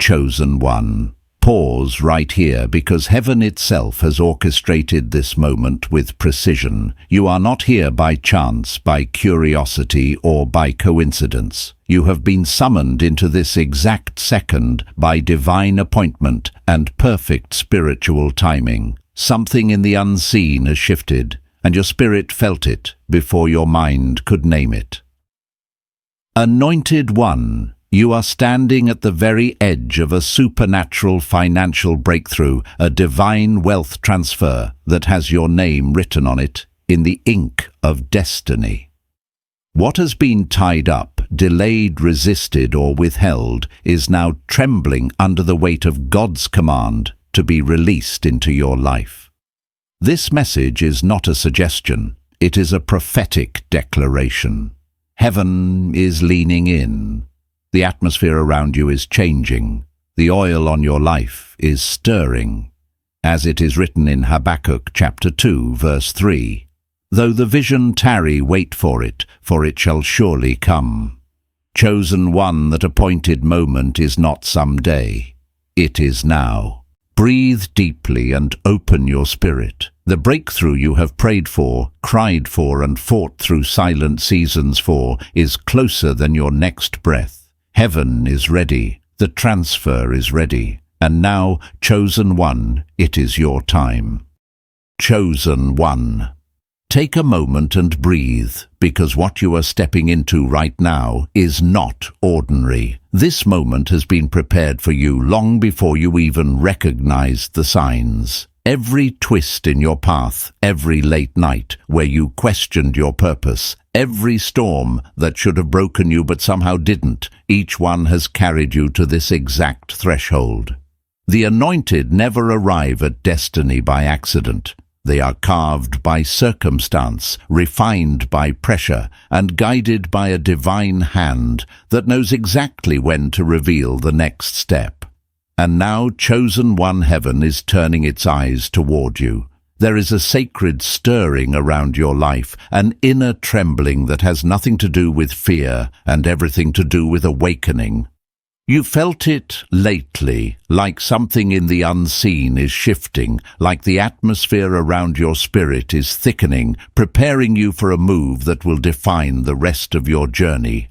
chosen one. Pause right here, because heaven itself has orchestrated this moment with precision. You are not here by chance, by curiosity, or by coincidence. You have been summoned into this exact second by divine appointment and perfect spiritual timing. Something in the unseen has shifted, and your spirit felt it before your mind could name it. Anointed One, you are standing at the very edge of a supernatural financial breakthrough, a divine wealth transfer that has your name written on it in the ink of destiny. What has been tied up, delayed, resisted, or withheld is now trembling under the weight of God's command to be released into your life. This message is not a suggestion, it is a prophetic declaration. Heaven is leaning in. The atmosphere around you is changing. The oil on your life is stirring. As it is written in Habakkuk chapter 2, verse 3, "Though the vision tarry, wait for it shall surely come." Chosen one, that appointed moment is not some day. It is now. Breathe deeply and open your spirit. The breakthrough you have prayed for, cried for, and fought through silent seasons for is closer than your next breath. Heaven is ready, the transfer is ready, and now, chosen one, it is your time. Chosen one. Take a moment and breathe, because what you are stepping into right now is not ordinary. This moment has been prepared for you long before you even recognized the signs. Every twist in your path, every late night where you questioned your purpose, every storm that should have broken you but somehow didn't, each one has carried you to this exact threshold. The anointed never arrive at destiny by accident. They are carved by circumstance, refined by pressure, and guided by a divine hand that knows exactly when to reveal the next step. And now, chosen one, heaven is turning its eyes toward you. There is a sacred stirring around your life, an inner trembling that has nothing to do with fear and everything to do with awakening. You felt it lately, like something in the unseen is shifting, like the atmosphere around your spirit is thickening, preparing you for a move that will define the rest of your journey.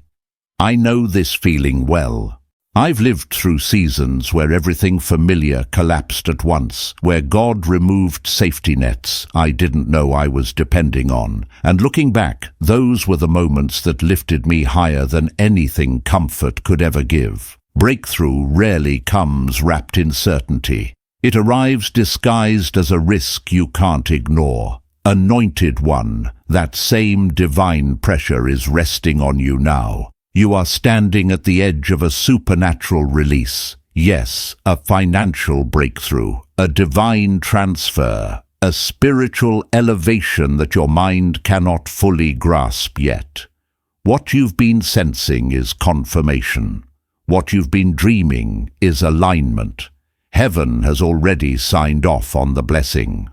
I know this feeling well. I've lived through seasons where everything familiar collapsed at once, where God removed safety nets I didn't know I was depending on. And looking back, those were the moments that lifted me higher than anything comfort could ever give. Breakthrough rarely comes wrapped in certainty. It arrives disguised as a risk you can't ignore. Anointed one, that same divine pressure is resting on you now. You are standing at the edge of a supernatural release. Yes, a financial breakthrough, a divine transfer, a spiritual elevation that your mind cannot fully grasp yet. What you've been sensing is confirmation. What you've been dreaming is alignment. Heaven has already signed off on the blessing.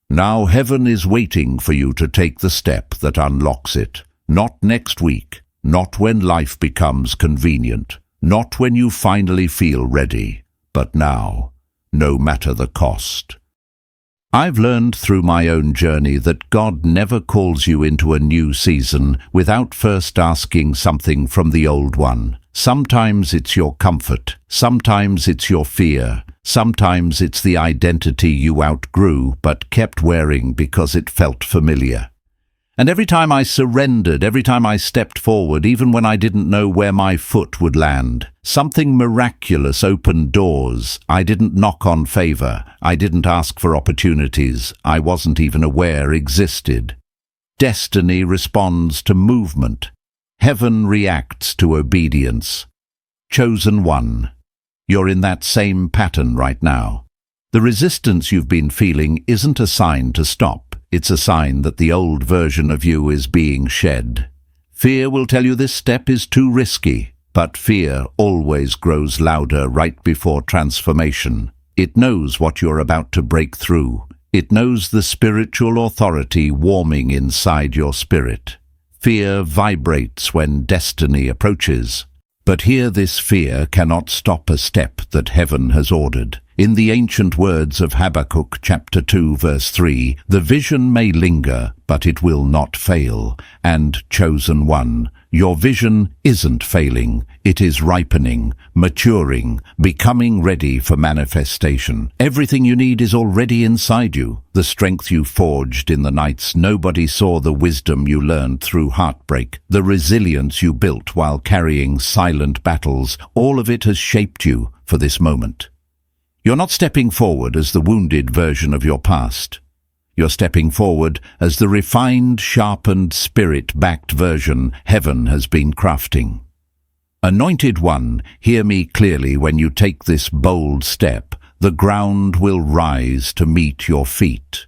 Now heaven is waiting for you to take the step that unlocks it. Not next week. Not when life becomes convenient, not when you finally feel ready, but now, no matter the cost. I've learned through my own journey that God never calls you into a new season without first asking something from the old one. Sometimes it's your comfort, sometimes it's your fear, sometimes it's the identity you outgrew but kept wearing because it felt familiar. And every time I surrendered, every time I stepped forward, even when I didn't know where my foot would land, something miraculous opened doors. I didn't knock on favor. I didn't ask for opportunities I wasn't even aware existed. Destiny responds to movement. Heaven reacts to obedience. Chosen one, you're in that same pattern right now. The resistance you've been feeling isn't a sign to stop. It's a sign that the old version of you is being shed. Fear will tell you this step is too risky, but fear always grows louder right before transformation. It knows what you're about to break through. It knows the spiritual authority warming inside your spirit. Fear vibrates when destiny approaches. But here this fear cannot stop a step that heaven has ordered. In the ancient words of Habakkuk chapter 2 verse 3, the vision may linger, but it will not fail. And, chosen one, your vision isn't failing. It is ripening, maturing, becoming ready for manifestation. Everything you need is already inside you. The strength you forged in the nights nobody saw, the wisdom you learned through heartbreak, the resilience you built while carrying silent battles, all of it has shaped you for this moment. You're not stepping forward as the wounded version of your past. You're stepping forward as the refined, sharpened, spirit-backed version heaven has been crafting. Anointed one, hear me clearly when you take this bold step. The ground will rise to meet your feet.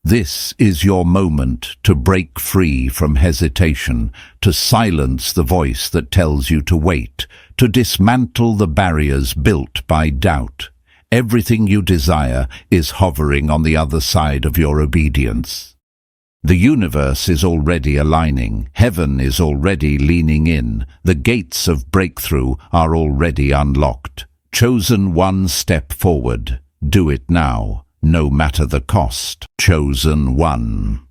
This is your moment to break free from hesitation, to silence the voice that tells you to wait, to dismantle the barriers built by doubt. Everything you desire is hovering on the other side of your obedience. The universe is already aligning. Heaven is already leaning in. The gates of breakthrough are already unlocked. Chosen one, step forward. Do it now, no matter the cost. Chosen one.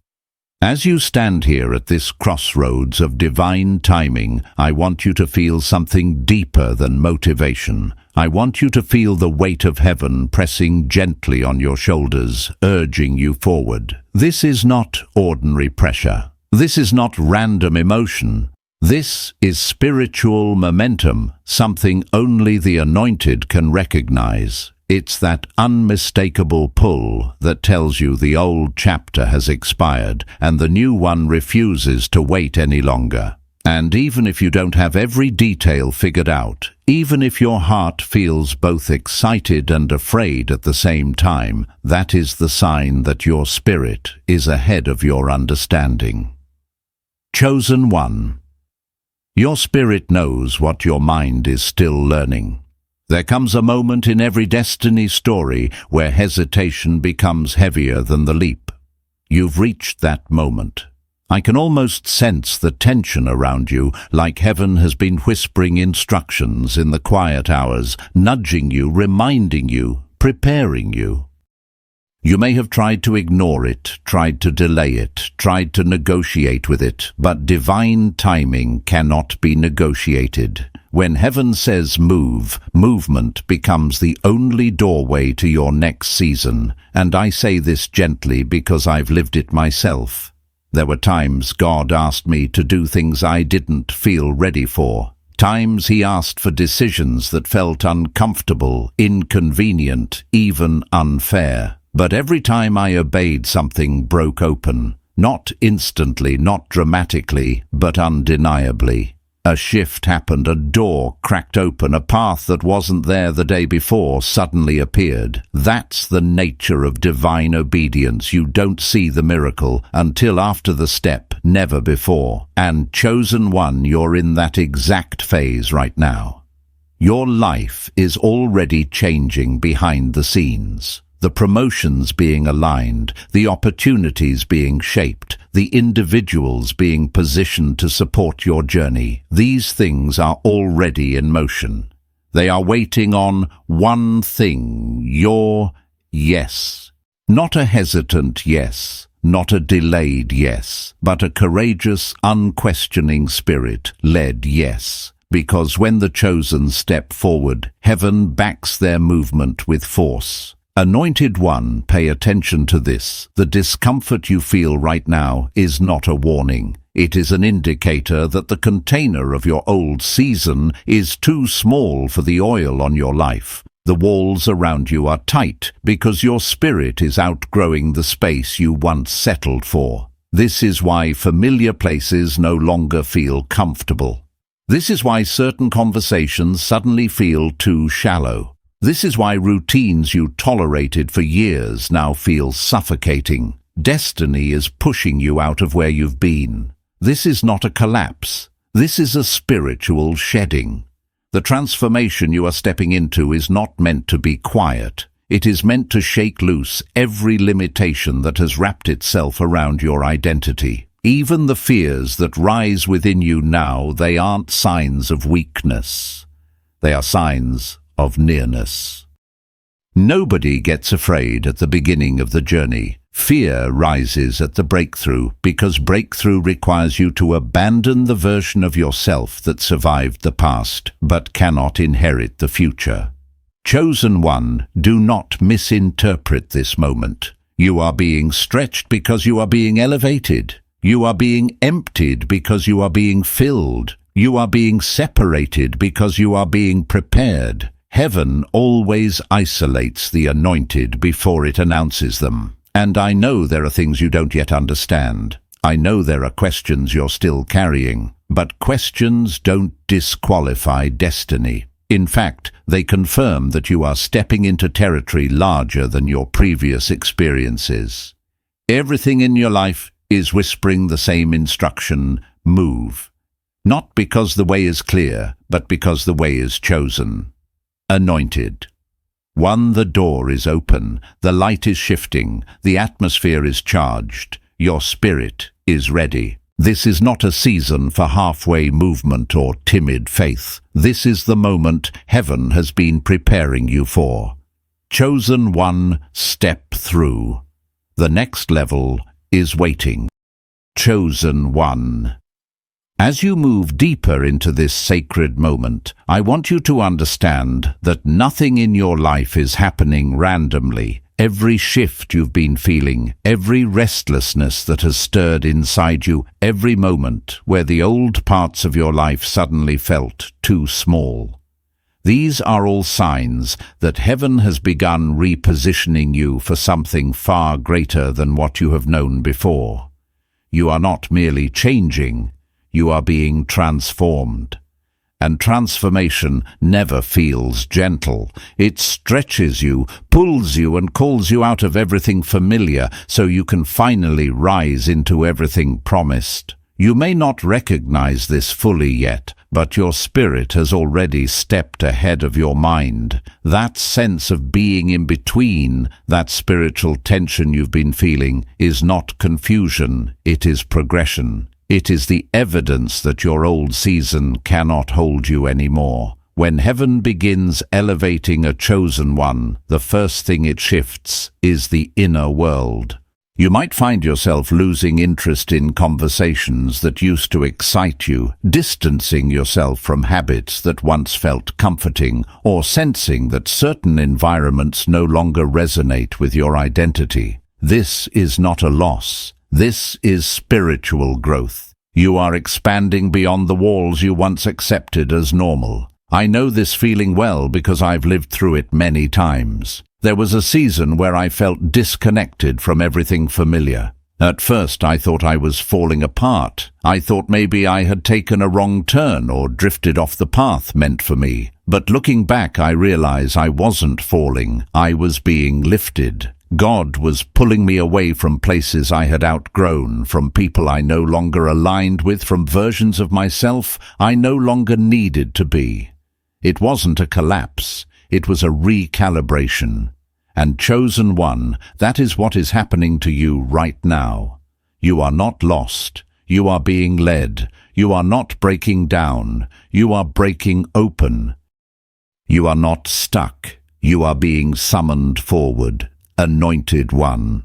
As you stand here at this crossroads of divine timing, I want you to feel something deeper than motivation. I want you to feel the weight of heaven pressing gently on your shoulders, urging you forward. This is not ordinary pressure. This is not random emotion. This is spiritual momentum, something only the anointed can recognize. It's that unmistakable pull that tells you the old chapter has expired and the new one refuses to wait any longer. And even if you don't have every detail figured out, even if your heart feels both excited and afraid at the same time, that is the sign that your spirit is ahead of your understanding. Chosen one. Your spirit knows what your mind is still learning. There comes a moment in every destiny story where hesitation becomes heavier than the leap. You've reached that moment. I can almost sense the tension around you, like heaven has been whispering instructions in the quiet hours, nudging you, reminding you, preparing you. You may have tried to ignore it, tried to delay it, tried to negotiate with it, but divine timing cannot be negotiated. When heaven says move, movement becomes the only doorway to your next season, and I say this gently because I've lived it myself. There were times God asked me to do things I didn't feel ready for. Times He asked for decisions that felt uncomfortable, inconvenient, even unfair. But every time I obeyed, something broke open. Not instantly, not dramatically, but undeniably. A shift happened, a door cracked open, a path that wasn't there the day before suddenly appeared. That's the nature of divine obedience. You don't see the miracle until after the step, never before. And chosen one, you're in that exact phase right now. Your life is already changing behind the scenes. The promotions being aligned, the opportunities being shaped, the individuals being positioned to support your journey. These things are already in motion. They are waiting on one thing, your yes. Not a hesitant yes, not a delayed yes, but a courageous, unquestioning spirit-led yes. Because when the chosen step forward, heaven backs their movement with force. Anointed one, pay attention to this. The discomfort you feel right now is not a warning. It is an indicator that the container of your old season is too small for the oil on your life. The walls around you are tight because your spirit is outgrowing the space you once settled for. This is why familiar places no longer feel comfortable. This is why certain conversations suddenly feel too shallow. This is why routines you tolerated for years now feel suffocating. Destiny is pushing you out of where you've been. This is not a collapse. This is a spiritual shedding. The transformation you are stepping into is not meant to be quiet. It is meant to shake loose every limitation that has wrapped itself around your identity. Even the fears that rise within you now, they aren't signs of weakness. They are signs of nearness. Nobody gets afraid at the beginning of the journey. Fear rises at the breakthrough, because breakthrough requires you to abandon the version of yourself that survived the past but cannot inherit the future. Chosen one, do not misinterpret this moment. You are being stretched because you are being elevated. You are being emptied because you are being filled. You are being separated because you are being prepared. Heaven always isolates the anointed before it announces them. And I know there are things you don't yet understand. I know there are questions you're still carrying. But questions don't disqualify destiny. In fact, they confirm that you are stepping into territory larger than your previous experiences. Everything in your life is whispering the same instruction: move. Not because the way is clear, but because the way is chosen. Anointed. One, the door is open, the light is shifting, the atmosphere is charged, your spirit is ready. This is not a season for halfway movement or timid faith. This is the moment heaven has been preparing you for. Chosen one, step through. The next level is waiting. Chosen one. As you move deeper into this sacred moment, I want you to understand that nothing in your life is happening randomly. Every shift you've been feeling, every restlessness that has stirred inside you, every moment where the old parts of your life suddenly felt too small. These are all signs that heaven has begun repositioning you for something far greater than what you have known before. You are not merely changing, you are being transformed. And transformation never feels gentle. It stretches you, pulls you, and calls you out of everything familiar so you can finally rise into everything promised. You may not recognize this fully yet, but your spirit has already stepped ahead of your mind. That sense of being in between, that spiritual tension you've been feeling, is not confusion, it is progression. It is the evidence that your old season cannot hold you anymore. When heaven begins elevating a chosen one, the first thing it shifts is the inner world. You might find yourself losing interest in conversations that used to excite you, distancing yourself from habits that once felt comforting, or sensing that certain environments no longer resonate with your identity. This is not a loss. This is spiritual growth. You are expanding beyond the walls you once accepted as normal. I know this feeling well because I've lived through it many times. There was a season where I felt disconnected from everything familiar. At first I thought I was falling apart. I thought maybe I had taken a wrong turn or drifted off the path meant for me. But looking back, I realize I wasn't falling. I was being lifted. God was pulling me away from places I had outgrown, from people I no longer aligned with, from versions of myself I no longer needed to be. It wasn't a collapse, it was a recalibration. And chosen one, that is what is happening to you right now. You are not lost, you are being led, you are not breaking down, you are breaking open. You are not stuck, you are being summoned forward. Anointed one.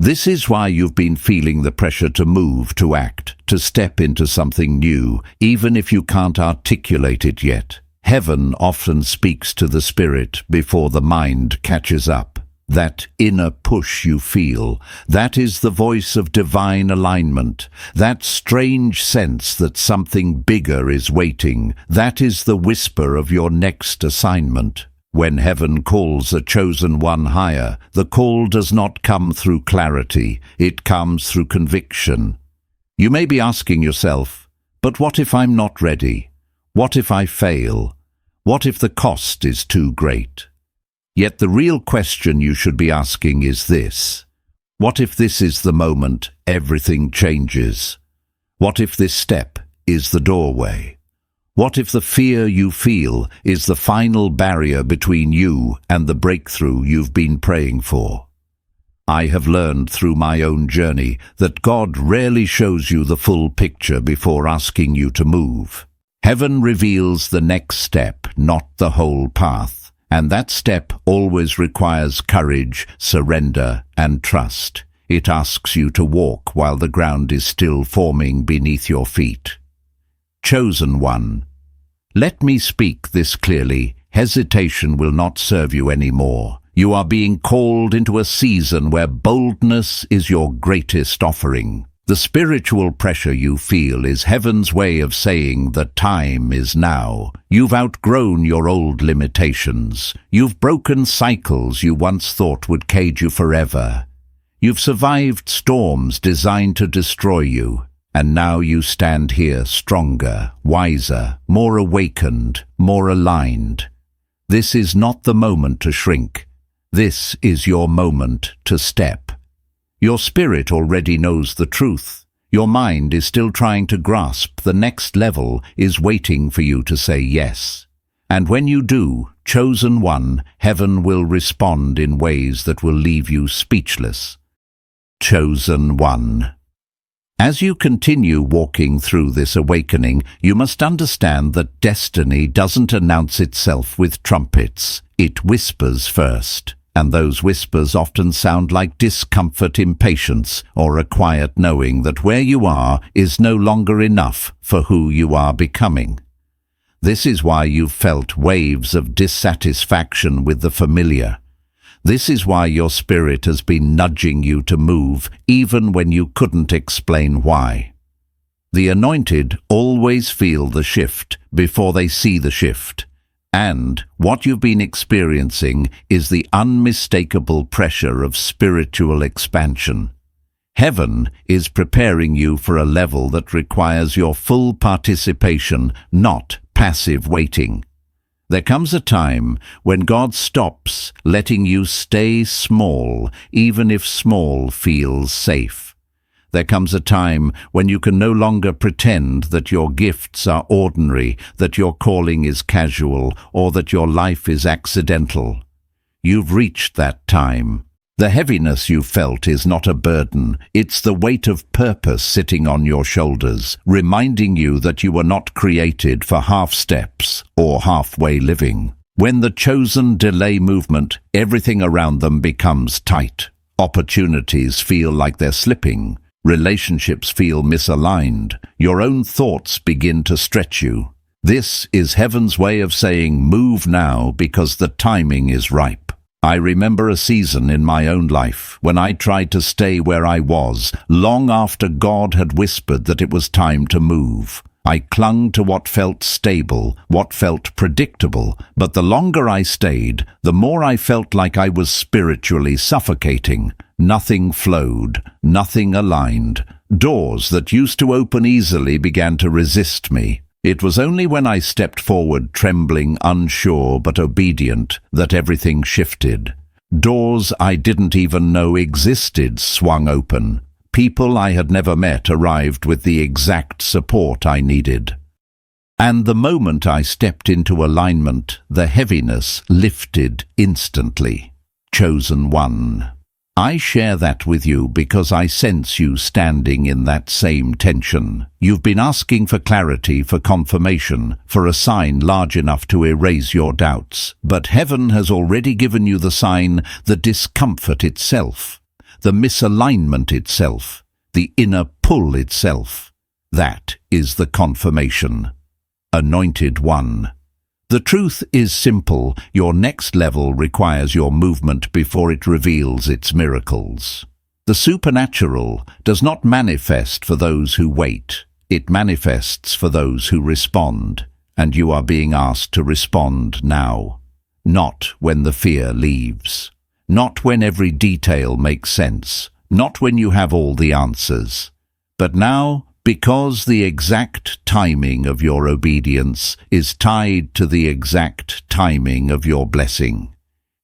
This is why you've been feeling the pressure to move, to act, to step into something new, even if you can't articulate it yet. Heaven often speaks to the spirit before the mind catches up. That inner push you feel, that is the voice of divine alignment. That strange sense that something bigger is waiting, that is the whisper of your next assignment. When heaven calls a chosen one higher, the call does not come through clarity, it comes through conviction. You may be asking yourself, but what if I'm not ready? What if I fail? What if the cost is too great? Yet the real question you should be asking is this: what if this is the moment everything changes? What if this step is the doorway? What if the fear you feel is the final barrier between you and the breakthrough you've been praying for? I have learned through my own journey that God rarely shows you the full picture before asking you to move. Heaven reveals the next step, not the whole path, and that step always requires courage, surrender, and trust. It asks you to walk while the ground is still forming beneath your feet. Chosen one. Let me speak this clearly. Hesitation will not serve you anymore. You are being called into a season where boldness is your greatest offering. The spiritual pressure you feel is heaven's way of saying the time is now. You've outgrown your old limitations. You've broken cycles you once thought would cage you forever. You've survived storms designed to destroy you, and now you stand here stronger, wiser, more awakened, more aligned. This is not the moment to shrink. This is your moment to step. Your spirit already knows the truth. Your mind is still trying to grasp the next level, is waiting for you to say yes. And when you do, chosen one, heaven will respond in ways that will leave you speechless. Chosen one. As you continue walking through this awakening, you must understand that destiny doesn't announce itself with trumpets. It whispers first, and those whispers often sound like discomfort, impatience, or a quiet knowing that where you are is no longer enough for who you are becoming. This is why you've felt waves of dissatisfaction with the familiar. This is why your spirit has been nudging you to move, even when you couldn't explain why. The anointed always feel the shift before they see the shift. And what you've been experiencing is the unmistakable pressure of spiritual expansion. Heaven is preparing you for a level that requires your full participation, not passive waiting. There comes a time when God stops letting you stay small, even if small feels safe. There comes a time when you can no longer pretend that your gifts are ordinary, that your calling is casual, or that your life is accidental. You've reached that time. The heaviness you felt is not a burden, it's the weight of purpose sitting on your shoulders, reminding you that you were not created for half steps or halfway living. When the chosen delay movement, everything around them becomes tight. Opportunities feel like they're slipping. Relationships feel misaligned. Your own thoughts begin to stretch you. This is heaven's way of saying, move now because the timing is ripe. I remember a season in my own life when I tried to stay where I was, long after God had whispered that it was time to move. I clung to what felt stable, what felt predictable, but the longer I stayed, the more I felt like I was spiritually suffocating. Nothing flowed, nothing aligned. Doors that used to open easily began to resist me. It was only when I stepped forward, trembling, unsure but obedient, that everything shifted. Doors I didn't even know existed swung open. People I had never met arrived with the exact support I needed. And the moment I stepped into alignment, the heaviness lifted instantly. Chosen one. I share that with you because I sense you standing in that same tension. You've been asking for clarity, for confirmation, for a sign large enough to erase your doubts. But heaven has already given you the sign, the discomfort itself, the misalignment itself, the inner pull itself. That is the confirmation. Anointed one. The truth is simple. Your next level requires your movement before it reveals its miracles. The supernatural does not manifest for those who wait. It manifests for those who respond. And you are being asked to respond now. Not when the fear leaves. Not when every detail makes sense. Not when you have all the answers. But now, because the exact timing of your obedience is tied to the exact timing of your blessing.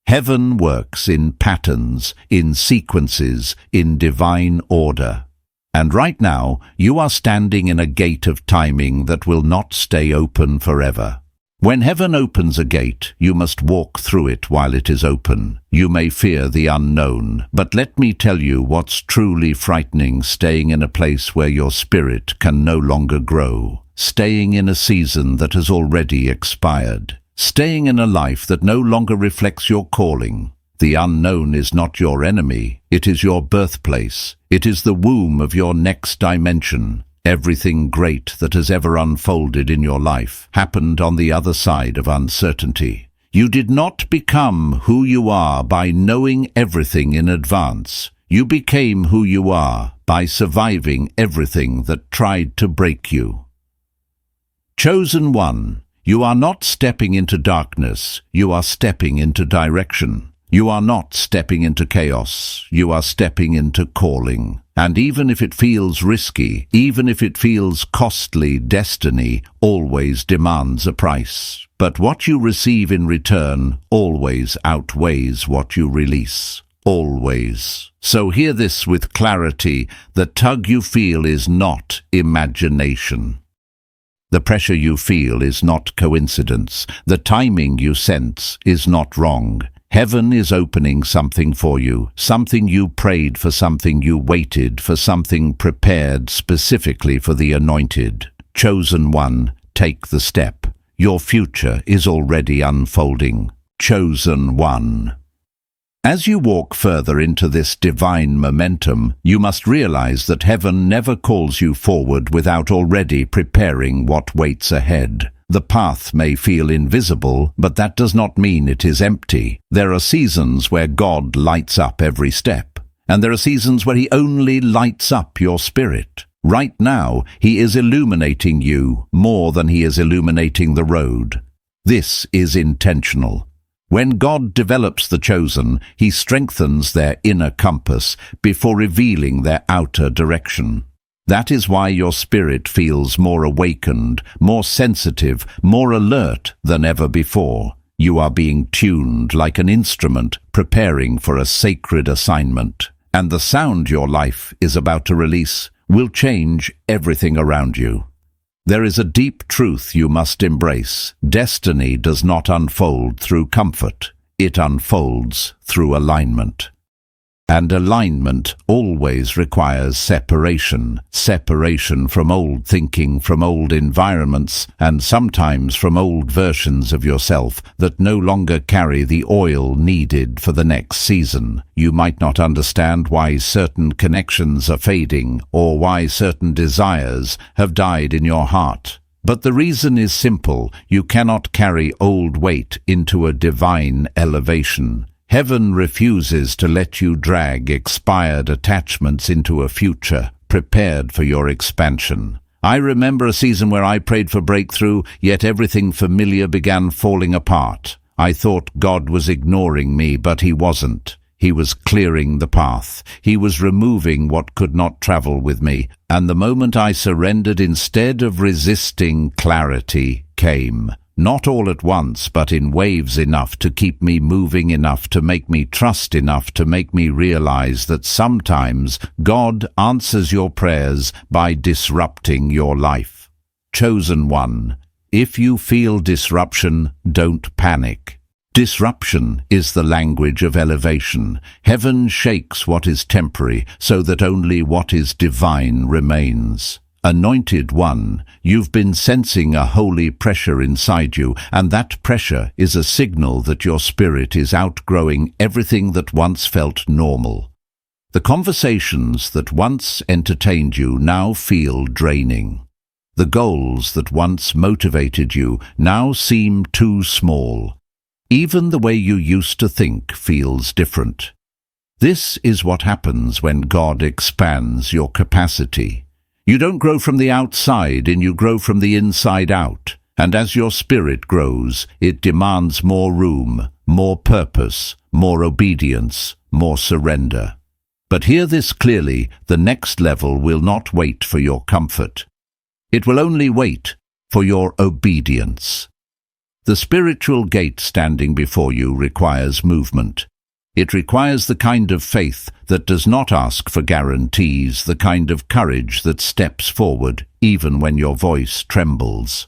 Heaven works in patterns, in sequences, in divine order. And right now, you are standing in a gate of timing that will not stay open forever. When heaven opens a gate, you must walk through it while it is open. You may fear the unknown, but let me tell you what's truly frightening: staying in a place where your spirit can no longer grow, staying in a season that has already expired, staying in a life that no longer reflects your calling. The unknown is not your enemy, it is your birthplace. It is the womb of your next dimension. Everything great that has ever unfolded in your life happened on the other side of uncertainty. You did not become who you are by knowing everything in advance. You became who you are by surviving everything that tried to break you. Chosen one, you are not stepping into darkness, you are stepping into direction. You are not stepping into chaos, you are stepping into calling. And even if it feels risky, even if it feels costly, destiny always demands a price. But what you receive in return always outweighs what you release. Always. So hear this with clarity: the tug you feel is not imagination. The pressure you feel is not coincidence. The timing you sense is not wrong. Heaven is opening something for you, something you prayed for, something you waited for, something prepared specifically for the anointed. Chosen one, take the step. Your future is already unfolding. Chosen one. As you walk further into this divine momentum, you must realize that heaven never calls you forward without already preparing what waits ahead. The path may feel invisible, but that does not mean it is empty. There are seasons where God lights up every step, and there are seasons where He only lights up your spirit. Right now, He is illuminating you more than He is illuminating the road. This is intentional. When God develops the chosen, He strengthens their inner compass before revealing their outer direction. That is why your spirit feels more awakened, more sensitive, more alert than ever before. You are being tuned like an instrument preparing for a sacred assignment. And the sound your life is about to release will change everything around you. There is a deep truth you must embrace. Destiny does not unfold through comfort. It unfolds through alignment. And alignment always requires separation. Separation from old thinking, from old environments, and sometimes from old versions of yourself that no longer carry the oil needed for the next season. You might not understand why certain connections are fading, or why certain desires have died in your heart. But the reason is simple: you cannot carry old weight into a divine elevation. Heaven refuses to let you drag expired attachments into a future prepared for your expansion. I remember a season where I prayed for breakthrough, yet everything familiar began falling apart. I thought God was ignoring me, but He wasn't. He was clearing the path. He was removing what could not travel with me. And the moment I surrendered, instead of resisting, clarity came. Not all at once, but in waves, enough to keep me moving, enough to make me trust, enough to make me realize that sometimes God answers your prayers by disrupting your life. Chosen one, if you feel disruption, don't panic. Disruption is the language of elevation. Heaven shakes what is temporary so that only what is divine remains. Anointed one, you've been sensing a holy pressure inside you, and that pressure is a signal that your spirit is outgrowing everything that once felt normal. The conversations that once entertained you now feel draining. The goals that once motivated you now seem too small. Even the way you used to think feels different. This is what happens when God expands your capacity. You don't grow from the outside, and you grow from the inside out. And as your spirit grows, it demands more room, more purpose, more obedience, more surrender. But hear this clearly: the next level will not wait for your comfort. It will only wait for your obedience. The spiritual gate standing before you requires movement. It requires the kind of faith that does not ask for guarantees, the kind of courage that steps forward even when your voice trembles.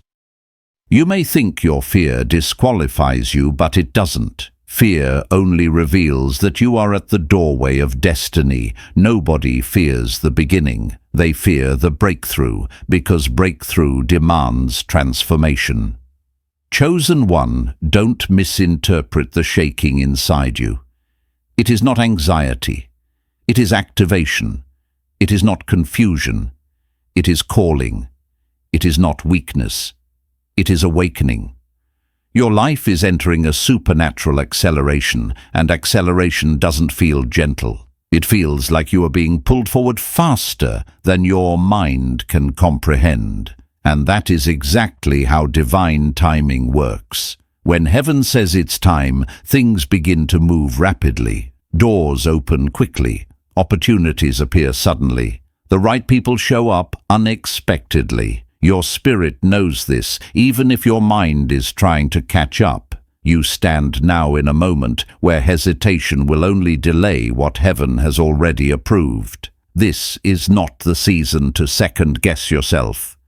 You may think your fear disqualifies you, but it doesn't. Fear only reveals that you are at the doorway of destiny. Nobody fears the beginning. They fear the breakthrough, because breakthrough demands transformation. Chosen one, don't misinterpret the shaking inside you. It is not anxiety. It is activation. It is not confusion. It is calling. It is not weakness. It is awakening. Your life is entering a supernatural acceleration, and acceleration doesn't feel gentle. It feels like you are being pulled forward faster than your mind can comprehend. And that is exactly how divine timing works. When heaven says it's time, things begin to move rapidly. Doors open quickly. Opportunities appear suddenly. The right people show up unexpectedly. Your spirit knows this, even if your mind is trying to catch up. You stand now in a moment where hesitation will only delay what heaven has already approved. This is not the season to second-guess yourself.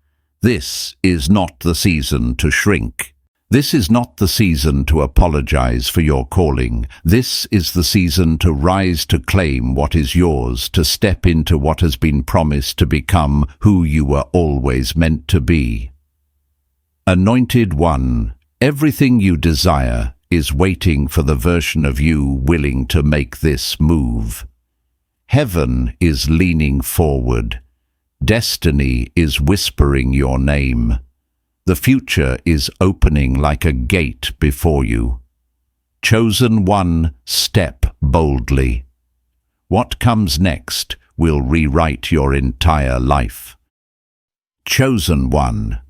This is not the season to shrink. This is not the season to apologize for your calling. This is the season to rise, to claim what is yours, to step into what has been promised, to become who you were always meant to be. Anointed one, everything you desire is waiting for the version of you willing to make this move. Heaven is leaning forward. Destiny is whispering your name. The future is opening like a gate before you. Chosen one, step boldly. What comes next will rewrite your entire life. Chosen one,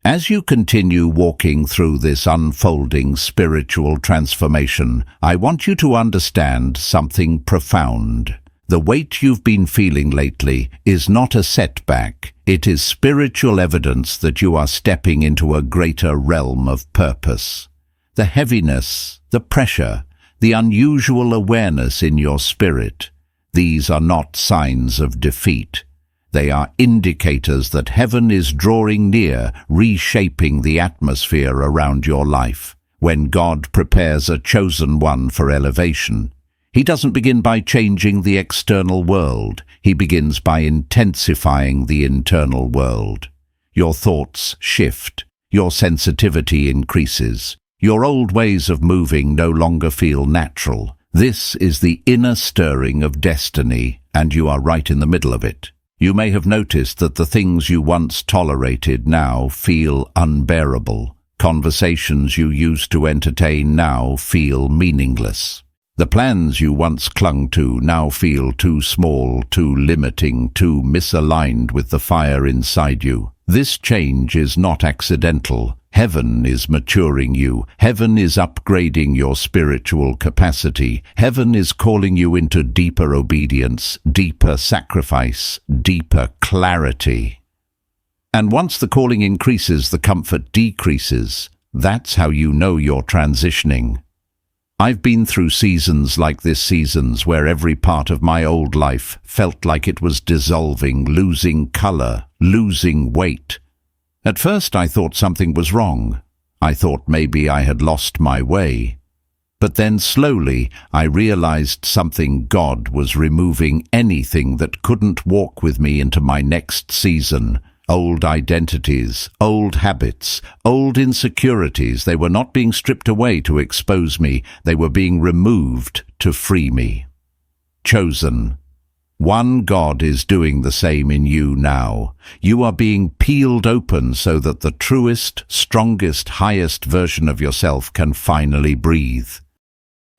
as you continue walking through this unfolding spiritual transformation, I want you to understand something profound. The weight you've been feeling lately is not a setback. It is spiritual evidence that you are stepping into a greater realm of purpose. The heaviness, the pressure, the unusual awareness in your spirit, these are not signs of defeat. They are indicators that heaven is drawing near, reshaping the atmosphere around your life. When God prepares a chosen one for elevation, He doesn't begin by changing the external world. He begins by intensifying the internal world. Your thoughts shift. Your sensitivity increases. Your old ways of moving no longer feel natural. This is the inner stirring of destiny, and you are right in the middle of it. You may have noticed that the things you once tolerated now feel unbearable. Conversations you used to entertain now feel meaningless. The plans you once clung to now feel too small, too limiting, too misaligned with the fire inside you. This change is not accidental. Heaven is maturing you. Heaven is upgrading your spiritual capacity. Heaven is calling you into deeper obedience, deeper sacrifice, deeper clarity. And once the calling increases, the comfort decreases. That's how you know you're transitioning. I've been through seasons like this, seasons where every part of my old life felt like it was dissolving, losing color, losing weight. At first I thought something was wrong. I thought maybe I had lost my way. But then slowly I realized something. God was removing anything that couldn't walk with me into my next season. Old identities, old habits, old insecurities, they were not being stripped away to expose me. They were being removed to free me. Chosen. One, God is doing the same in you now. You are being peeled open so that the truest, strongest, highest version of yourself can finally breathe.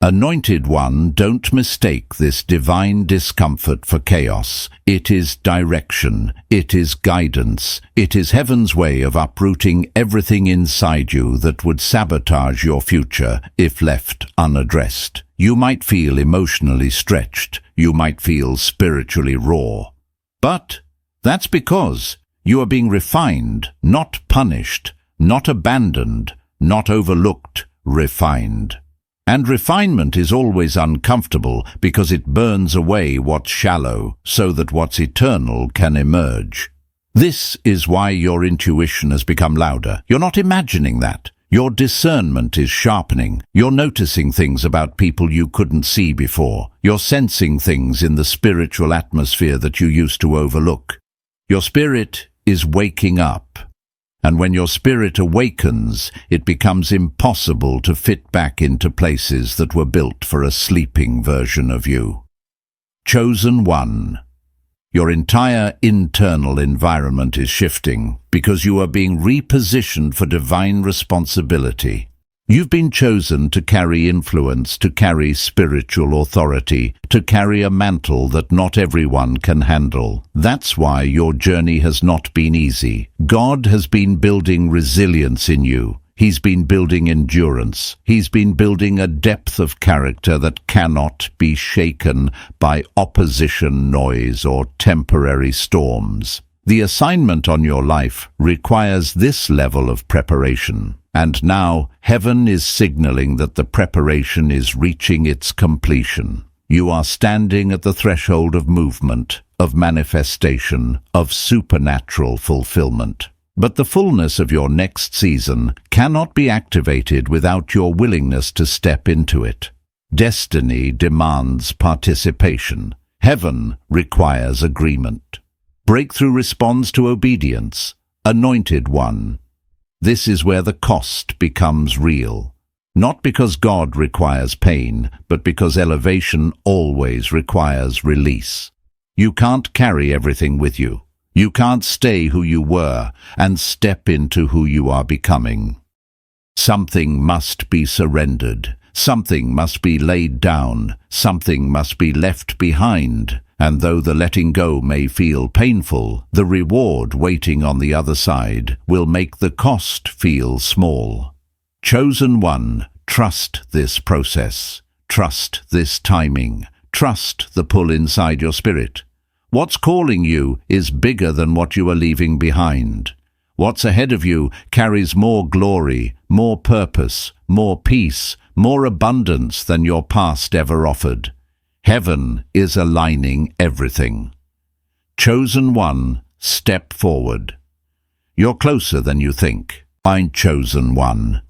Anointed one, don't mistake this divine discomfort for chaos. It is direction. It is guidance. It is heaven's way of uprooting everything inside you that would sabotage your future if left unaddressed. You might feel emotionally stretched. You might feel spiritually raw. But that's because you are being refined, not punished, not abandoned, not overlooked, refined. And refinement is always uncomfortable because it burns away what's shallow so that what's eternal can emerge. This is why your intuition has become louder. You're not imagining that. Your discernment is sharpening. You're noticing things about people you couldn't see before. You're sensing things in the spiritual atmosphere that you used to overlook. Your spirit is waking up. And when your spirit awakens, it becomes impossible to fit back into places that were built for a sleeping version of you. Chosen one. Your entire internal environment is shifting because you are being repositioned for divine responsibility. You've been chosen to carry influence, to carry spiritual authority, to carry a mantle that not everyone can handle. That's why your journey has not been easy. God has been building resilience in you. He's been building endurance. He's been building a depth of character that cannot be shaken by opposition, noise, or temporary storms. The assignment on your life requires this level of preparation. And now, heaven is signaling that the preparation is reaching its completion. You are standing at the threshold of movement, of manifestation, of supernatural fulfillment. But the fullness of your next season cannot be activated without your willingness to step into it. Destiny demands participation. Heaven requires agreement. Breakthrough responds to obedience. Anointed one. This is where the cost becomes real. Not because God requires pain, but because elevation always requires release. You can't carry everything with you. You can't stay who you were and step into who you are becoming. Something must be surrendered. Something must be laid down. Something must be left behind. And though the letting go may feel painful, the reward waiting on the other side will make the cost feel small. Chosen one, trust this process. Trust this timing. Trust the pull inside your spirit. What's calling you is bigger than what you are leaving behind. What's ahead of you carries more glory, more purpose, more peace, more abundance than your past ever offered. Heaven is aligning everything. Chosen one, step forward. You're closer than you think. I'm chosen one.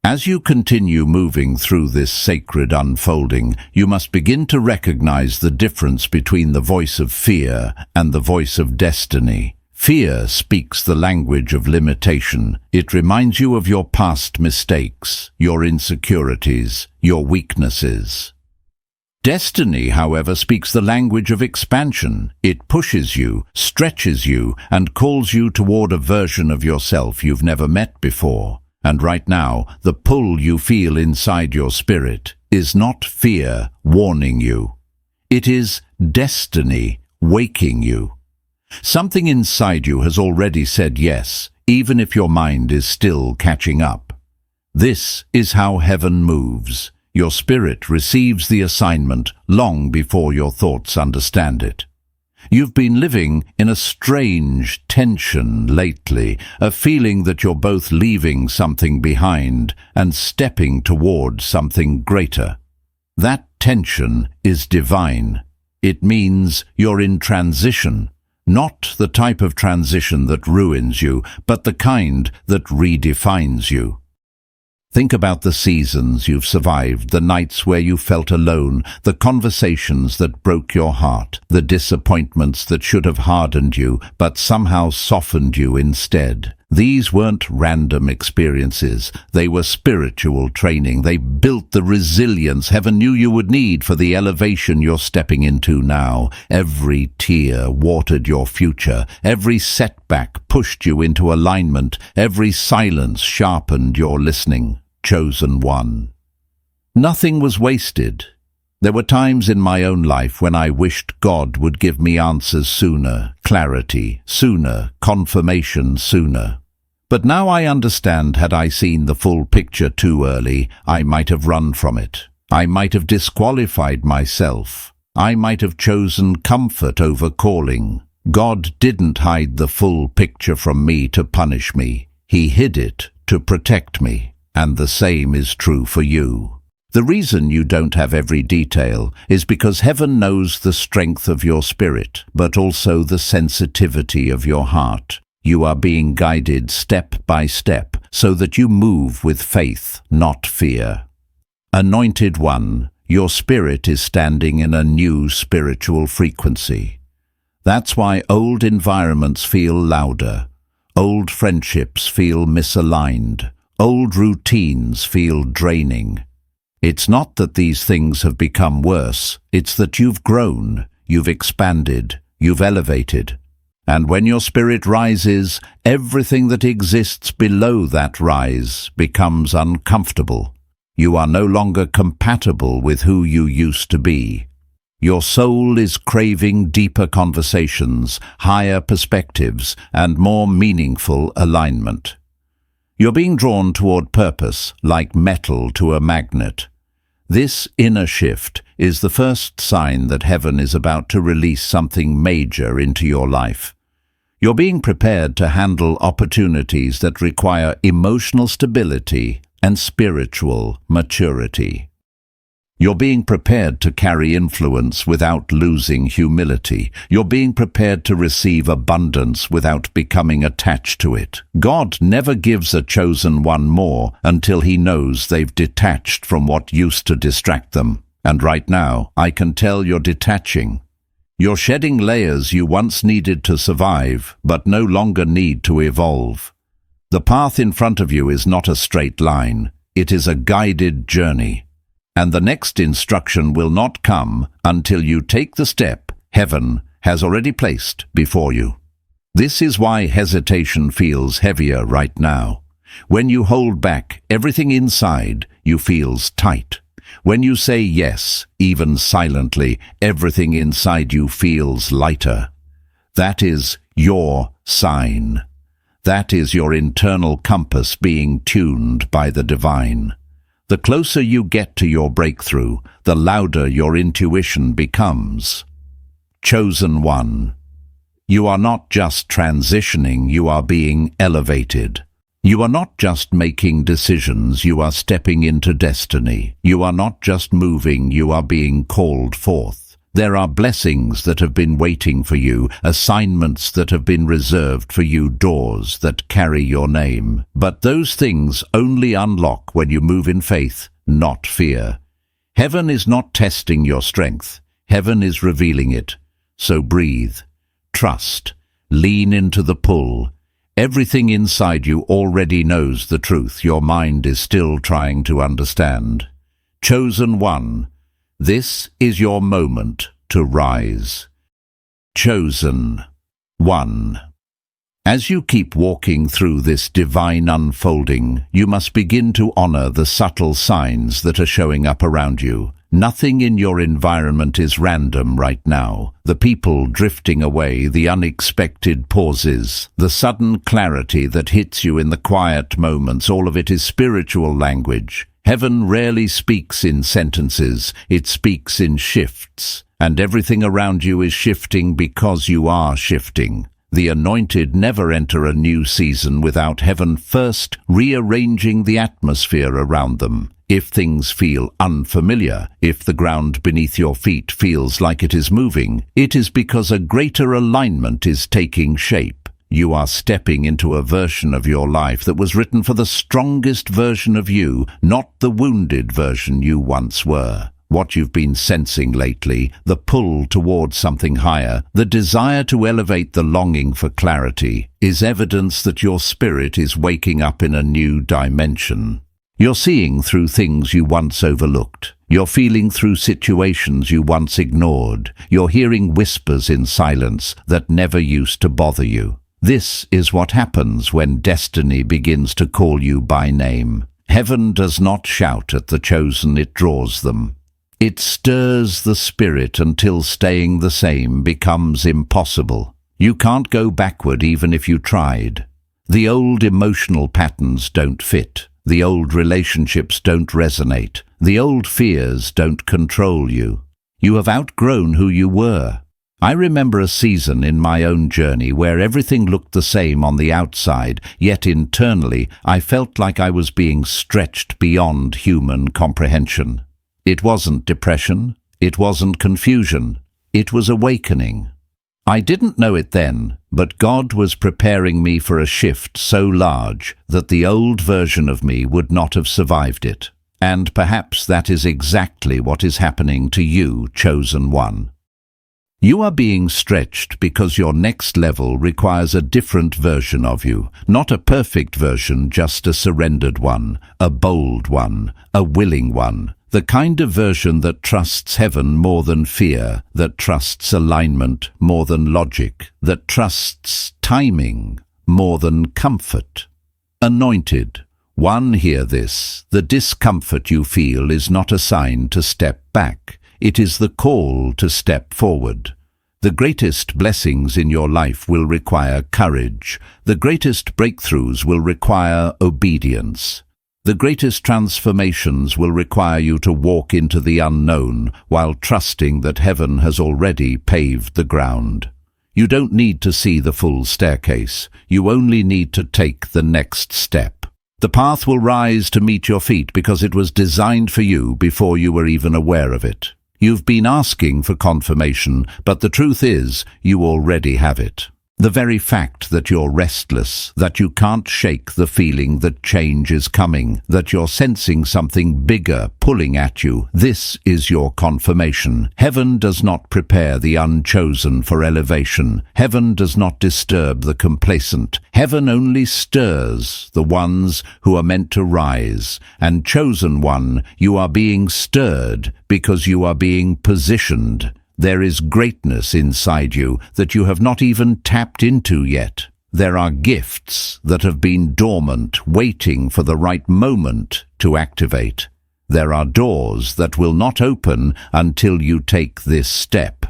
As you continue moving through this sacred unfolding, you must begin to recognize the difference between the voice of fear and the voice of destiny. Fear speaks the language of limitation. It reminds you of your past mistakes, your insecurities, your weaknesses. Destiny, however, speaks the language of expansion. It pushes you, stretches you, and calls you toward a version of yourself you've never met before. And right now, the pull you feel inside your spirit is not fear warning you. It is destiny waking you. Something inside you has already said yes, even if your mind is still catching up. This is how heaven moves. Your spirit receives the assignment long before your thoughts understand it. You've been living in a strange tension lately, a feeling that you're both leaving something behind and stepping toward something greater. That tension is divine. It means you're in transition, not the type of transition that ruins you, but the kind that redefines you. Think about the seasons you've survived, the nights where you felt alone, the conversations that broke your heart, the disappointments that should have hardened you, but somehow softened you instead. These weren't random experiences. They were spiritual training. They built the resilience heaven knew you would need for the elevation you're stepping into now. Every tear watered your future. Every setback pushed you into alignment. Every silence sharpened your listening. Chosen one. Nothing was wasted. There were times in my own life when I wished God would give me answers sooner, clarity sooner, confirmation sooner. But now I understand, had I seen the full picture too early, I might have run from it. I might have disqualified myself. I might have chosen comfort over calling. God didn't hide the full picture from me to punish me. He hid it to protect me. And the same is true for you. The reason you don't have every detail is because heaven knows the strength of your spirit, but also the sensitivity of your heart. You are being guided step by step so that you move with faith, not fear. Anointed One, your spirit is standing in a new spiritual frequency. That's why old environments feel louder, old friendships feel misaligned, old routines feel draining. It's not that these things have become worse, it's that you've grown, you've expanded, you've elevated. And when your spirit rises, everything that exists below that rise becomes uncomfortable. You are no longer compatible with who you used to be. Your soul is craving deeper conversations, higher perspectives, and more meaningful alignment. You're being drawn toward purpose, like metal to a magnet. This inner shift is the first sign that heaven is about to release something major into your life. You're being prepared to handle opportunities that require emotional stability and spiritual maturity. You're being prepared to carry influence without losing humility. You're being prepared to receive abundance without becoming attached to it. God never gives a chosen one more until he knows they've detached from what used to distract them. And right now, I can tell you're detaching. You're shedding layers you once needed to survive, but no longer need to evolve. The path in front of you is not a straight line. It is a guided journey. And the next instruction will not come until you take the step heaven has already placed before you. This is why hesitation feels heavier right now. When you hold back, everything inside you feels tight. When you say yes, even silently, everything inside you feels lighter. That is your sign. That is your internal compass being tuned by the divine. The closer you get to your breakthrough, the louder your intuition becomes. Chosen One. You are not just transitioning, you are being elevated. You are not just making decisions, you are stepping into destiny. You are not just moving, you are being called forth. There are blessings that have been waiting for you, assignments that have been reserved for you, doors that carry your name. But those things only unlock when you move in faith, not fear. Heaven is not testing your strength. Heaven is revealing it. So breathe, trust, lean into the pull. Everything inside you already knows the truth. Your mind is still trying to understand. Chosen One. This is your moment to rise. Chosen One. As you keep walking through this divine unfolding, you must begin to honor the subtle signs that are showing up around you. Nothing in your environment is random right now. The people drifting away, the unexpected pauses, the sudden clarity that hits you in the quiet moments, all of it is spiritual language. Heaven rarely speaks in sentences, it speaks in shifts, and everything around you is shifting because you are shifting. The anointed never enter a new season without heaven first rearranging the atmosphere around them. If things feel unfamiliar, if the ground beneath your feet feels like it is moving, it is because a greater alignment is taking shape. You are stepping into a version of your life that was written for the strongest version of you, not the wounded version you once were. What you've been sensing lately, the pull towards something higher, the desire to elevate, the longing for clarity, is evidence that your spirit is waking up in a new dimension. You're seeing through things you once overlooked. You're feeling through situations you once ignored. You're hearing whispers in silence that never used to bother you. This is what happens when destiny begins to call you by name. Heaven does not shout at the chosen, it draws them. It stirs the spirit until staying the same becomes impossible. You can't go backward even if you tried. The old emotional patterns don't fit. The old relationships don't resonate. The old fears don't control you. You have outgrown who you were. I remember a season in my own journey where everything looked the same on the outside, yet internally I felt like I was being stretched beyond human comprehension. It wasn't depression, it wasn't confusion, it was awakening. I didn't know it then, but God was preparing me for a shift so large that the old version of me would not have survived it. And perhaps that is exactly what is happening to you, chosen one. You are being stretched because your next level requires a different version of you, not a perfect version, just a surrendered one, a bold one, a willing one, the kind of version that trusts heaven more than fear, that trusts alignment more than logic, that trusts timing more than comfort. Anointed one, hear this: the discomfort you feel is not a sign to step back. It is the call to step forward. The greatest blessings in your life will require courage. The greatest breakthroughs will require obedience. The greatest transformations will require you to walk into the unknown while trusting that heaven has already paved the ground. You don't need to see the full staircase. You only need to take the next step. The path will rise to meet your feet because it was designed for you before you were even aware of it. You've been asking for confirmation, but the truth is, you already have it. The very fact that you're restless, that you can't shake the feeling that change is coming, that you're sensing something bigger pulling at you, this is your confirmation. Heaven does not prepare the unchosen for elevation. Heaven does not disturb the complacent. Heaven only stirs the ones who are meant to rise. And chosen one, you are being stirred because you are being positioned. There is greatness inside you that you have not even tapped into yet. There are gifts that have been dormant, waiting for the right moment to activate. There are doors that will not open until you take this step.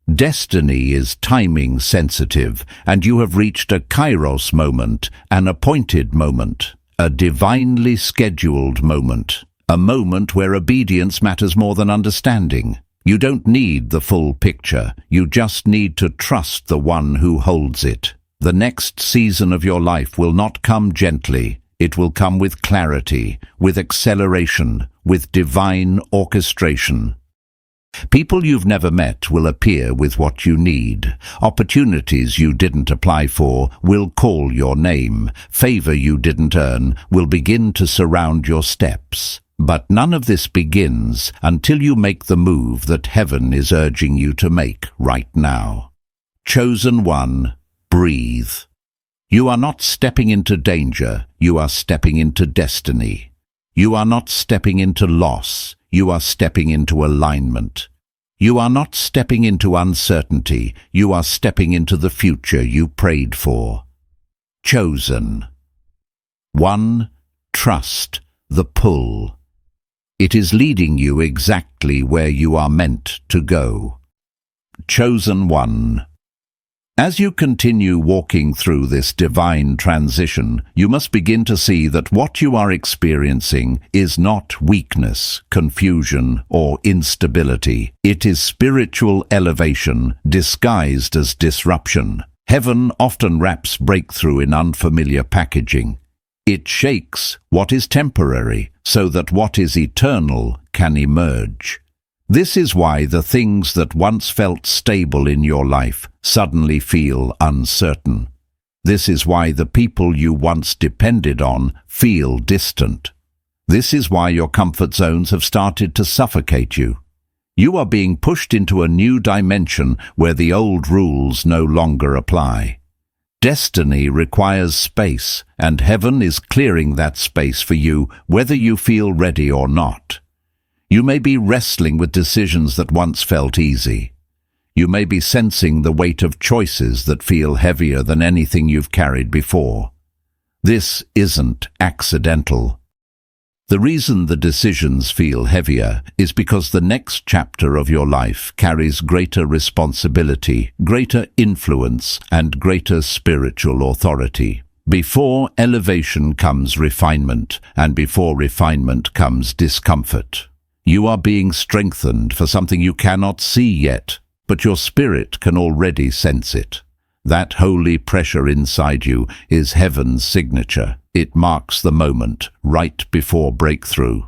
Destiny is timing sensitive, and you have reached a kairos moment, an appointed moment, a divinely scheduled moment, a moment where obedience matters more than understanding. You don't need the full picture, you just need to trust the one who holds it. The next season of your life will not come gently, it will come with clarity, with acceleration, with divine orchestration. People you've never met will appear with what you need. Opportunities you didn't apply for will call your name. Favor you didn't earn will begin to surround your steps. But none of this begins until you make the move that heaven is urging you to make right now. Chosen one, breathe. You are not stepping into danger, you are stepping into destiny. You are not stepping into loss, you are stepping into alignment. You are not stepping into uncertainty, you are stepping into the future you prayed for. Chosen. 1. Trust the pull. It is leading you exactly where you are meant to go. Chosen one. As you continue walking through this divine transition, you must begin to see that what you are experiencing is not weakness, confusion, or instability. It is spiritual elevation disguised as disruption. Heaven often wraps breakthrough in unfamiliar packaging. It shakes what is temporary so that what is eternal can emerge. This is why the things that once felt stable in your life suddenly feel uncertain. This is why the people you once depended on feel distant. This is why your comfort zones have started to suffocate you. You are being pushed into a new dimension where the old rules no longer apply. Destiny requires space, and heaven is clearing that space for you, whether you feel ready or not. You may be wrestling with decisions that once felt easy. You may be sensing the weight of choices that feel heavier than anything you've carried before. This isn't accidental. The reason the decisions feel heavier is because the next chapter of your life carries greater responsibility, greater influence, and greater spiritual authority. Before elevation comes refinement, and before refinement comes discomfort. You are being strengthened for something you cannot see yet. but your spirit can already sense it. That holy pressure inside you is heaven's signature. It marks the moment, right before breakthrough.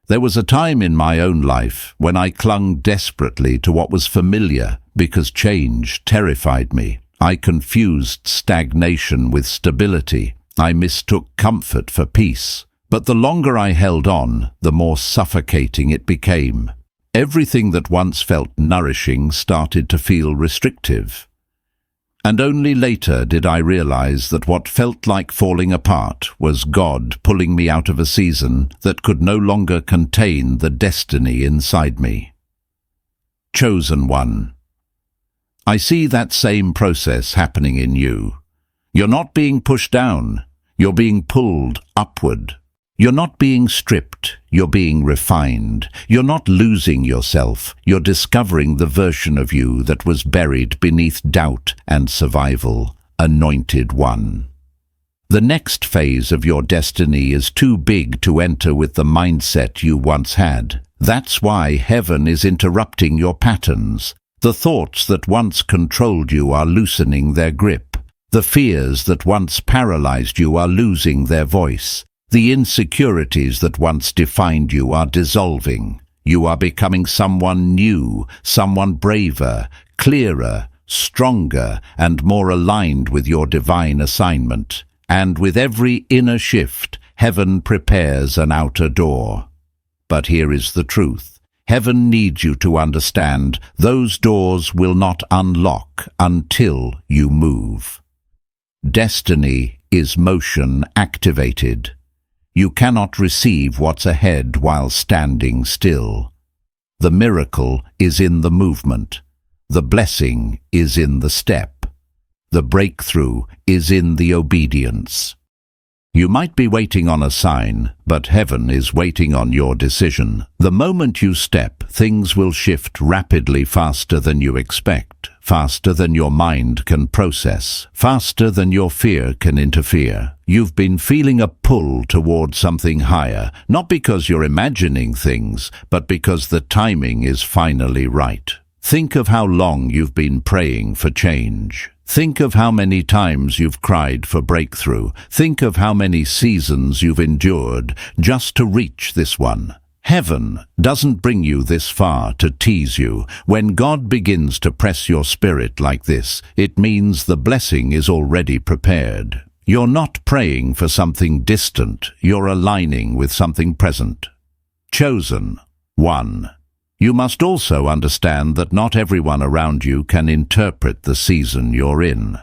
There was a time in my own life when I clung desperately to what was familiar because change terrified me. I confused stagnation with stability. I mistook comfort for peace. But the longer I held on, the more suffocating it became. Everything that once felt nourishing started to feel restrictive. And only later did I realize that what felt like falling apart was God pulling me out of a season that could no longer contain the destiny inside me. Chosen one. I see that same process happening in you. You're not being pushed down, you're being pulled upward. You're not being stripped, you're being refined. You're not losing yourself, you're discovering the version of you that was buried beneath doubt and survival. Anointed one. The next phase of your destiny is too big to enter with the mindset you once had. That's why heaven is interrupting your patterns. The thoughts that once controlled you are loosening their grip. The fears that once paralyzed you are losing their voice. The insecurities that once defined you are dissolving. You are becoming someone new, someone braver, clearer, stronger, and more aligned with your divine assignment. And with every inner shift, heaven prepares an outer door. But here is the truth. Heaven needs you to understand those doors will not unlock until you move. Destiny is motion activated. You cannot receive what's ahead while standing still. The miracle is in the movement. The blessing is in the step. The breakthrough is in the obedience. You might be waiting on a sign, but heaven is waiting on your decision. The moment you step, things will shift rapidly, faster than you expect, faster than your mind can process, faster than your fear can interfere. You've been feeling a pull toward something higher, not because you're imagining things, but because the timing is finally right. Think of how long you've been praying for change. Think of how many times you've cried for breakthrough. Think of how many seasons you've endured just to reach this one. Heaven doesn't bring you this far to tease you. When God begins to press your spirit like this, it means the blessing is already prepared. You're not praying for something distant, you're aligning with something present. Chosen one. You must also understand that not everyone around you can interpret the season you're in.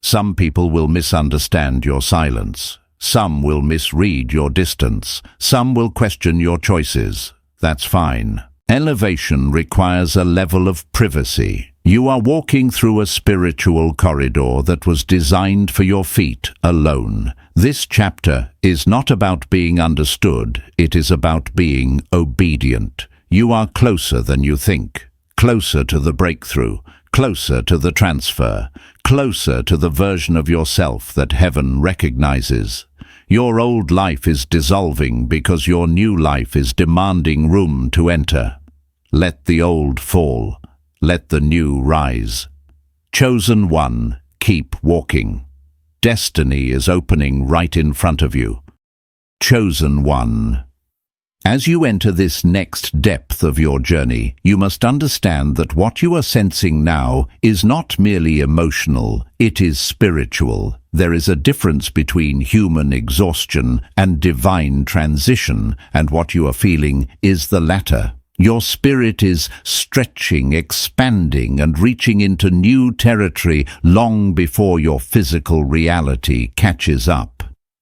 Some people will misunderstand your silence. Some will misread your distance. Some will question your choices. That's fine. Elevation requires a level of privacy. You are walking through a spiritual corridor that was designed for your feet alone. This chapter is not about being understood, it is about being obedient. You are closer than you think, closer to the breakthrough, closer to the transfer, closer to the version of yourself that heaven recognizes. Your old life is dissolving because your new life is demanding room to enter. Let the old fall. Let the new rise. Chosen one, keep walking. Destiny is opening right in front of you. Chosen one. As you enter this next depth of your journey, you must understand that what you are sensing now is not merely emotional, it is spiritual. There is a difference between human exhaustion and divine transition, and what you are feeling is the latter. Your spirit is stretching, expanding, and reaching into new territory long before your physical reality catches up.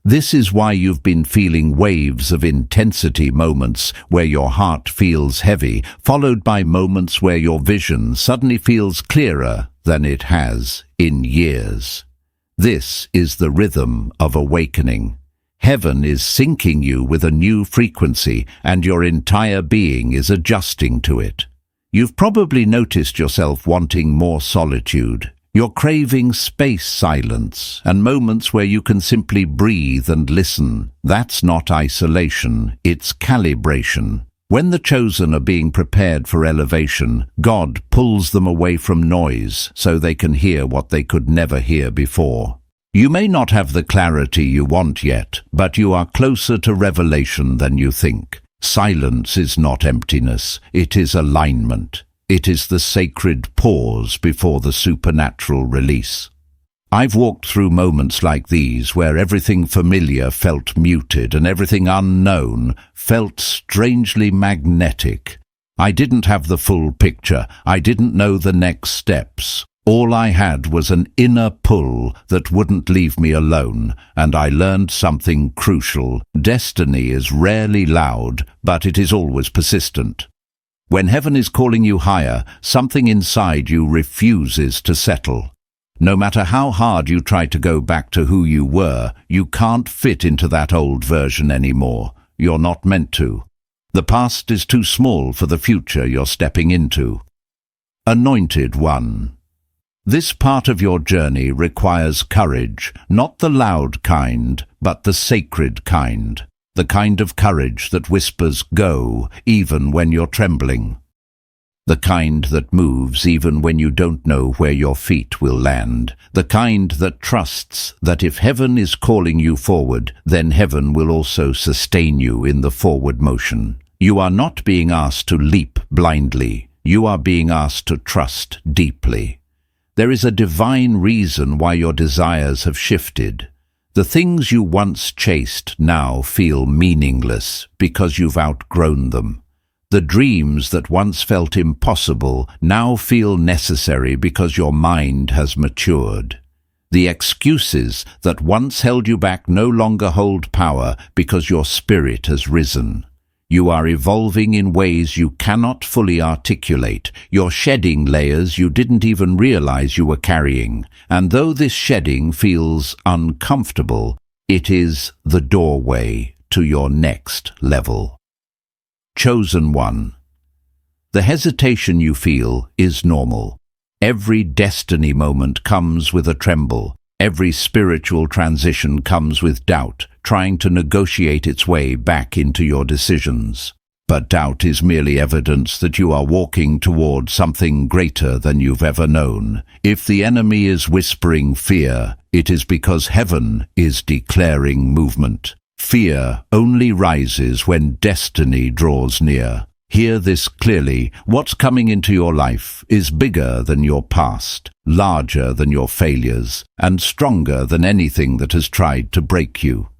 This is why you've been feeling waves of intensity, moments where your heart feels heavy, followed by moments where your vision suddenly feels clearer than it has in years. This is the rhythm of awakening. Heaven is syncing you with a new frequency, and your entire being is adjusting to it. You've probably noticed yourself wanting more solitude. You're craving space, silence, and moments where you can simply breathe and listen. That's not isolation, it's calibration. When the chosen are being prepared for elevation, God pulls them away from noise so they can hear what they could never hear before. You may not have the clarity you want yet, but you are closer to revelation than you think. Silence is not emptiness, it is alignment. It is the sacred pause before the supernatural release. I've walked through moments like these where everything familiar felt muted and everything unknown felt strangely magnetic. I didn't have the full picture. I didn't know the next steps. All I had was an inner pull that wouldn't leave me alone, and I learned something crucial. Destiny is rarely loud, but it is always persistent. When heaven is calling you higher, something inside you refuses to settle. No matter how hard you try to go back to who you were, you can't fit into that old version anymore. You're not meant to. The past is too small for the future you're stepping into. Anointed One. This part of your journey requires courage, not the loud kind, but the sacred kind. The kind of courage that whispers go even when you're trembling. The kind that moves even when you don't know where your feet will land. The kind that trusts that if heaven is calling you forward, then heaven will also sustain you in the forward motion. You are not being asked to leap blindly. You are being asked to trust deeply. There is a divine reason why your desires have shifted. The things you once chased now feel meaningless because you've outgrown them. The dreams that once felt impossible now feel necessary because your mind has matured. The excuses that once held you back no longer hold power because your spirit has risen. You are evolving in ways you cannot fully articulate. You're shedding layers you didn't even realize you were carrying. And though this shedding feels uncomfortable, it is the doorway to your next level. Chosen One. The hesitation you feel is normal. Every destiny moment comes with a tremble. Every spiritual transition comes with doubt, trying to negotiate its way back into your decisions. But doubt is merely evidence that you are walking toward something greater than you've ever known. If the enemy is whispering fear, it is because heaven is declaring movement. Fear only rises when destiny draws near. Hear this clearly. What's coming into your life is bigger than your past, larger than your failures, and stronger than anything that has tried to break you.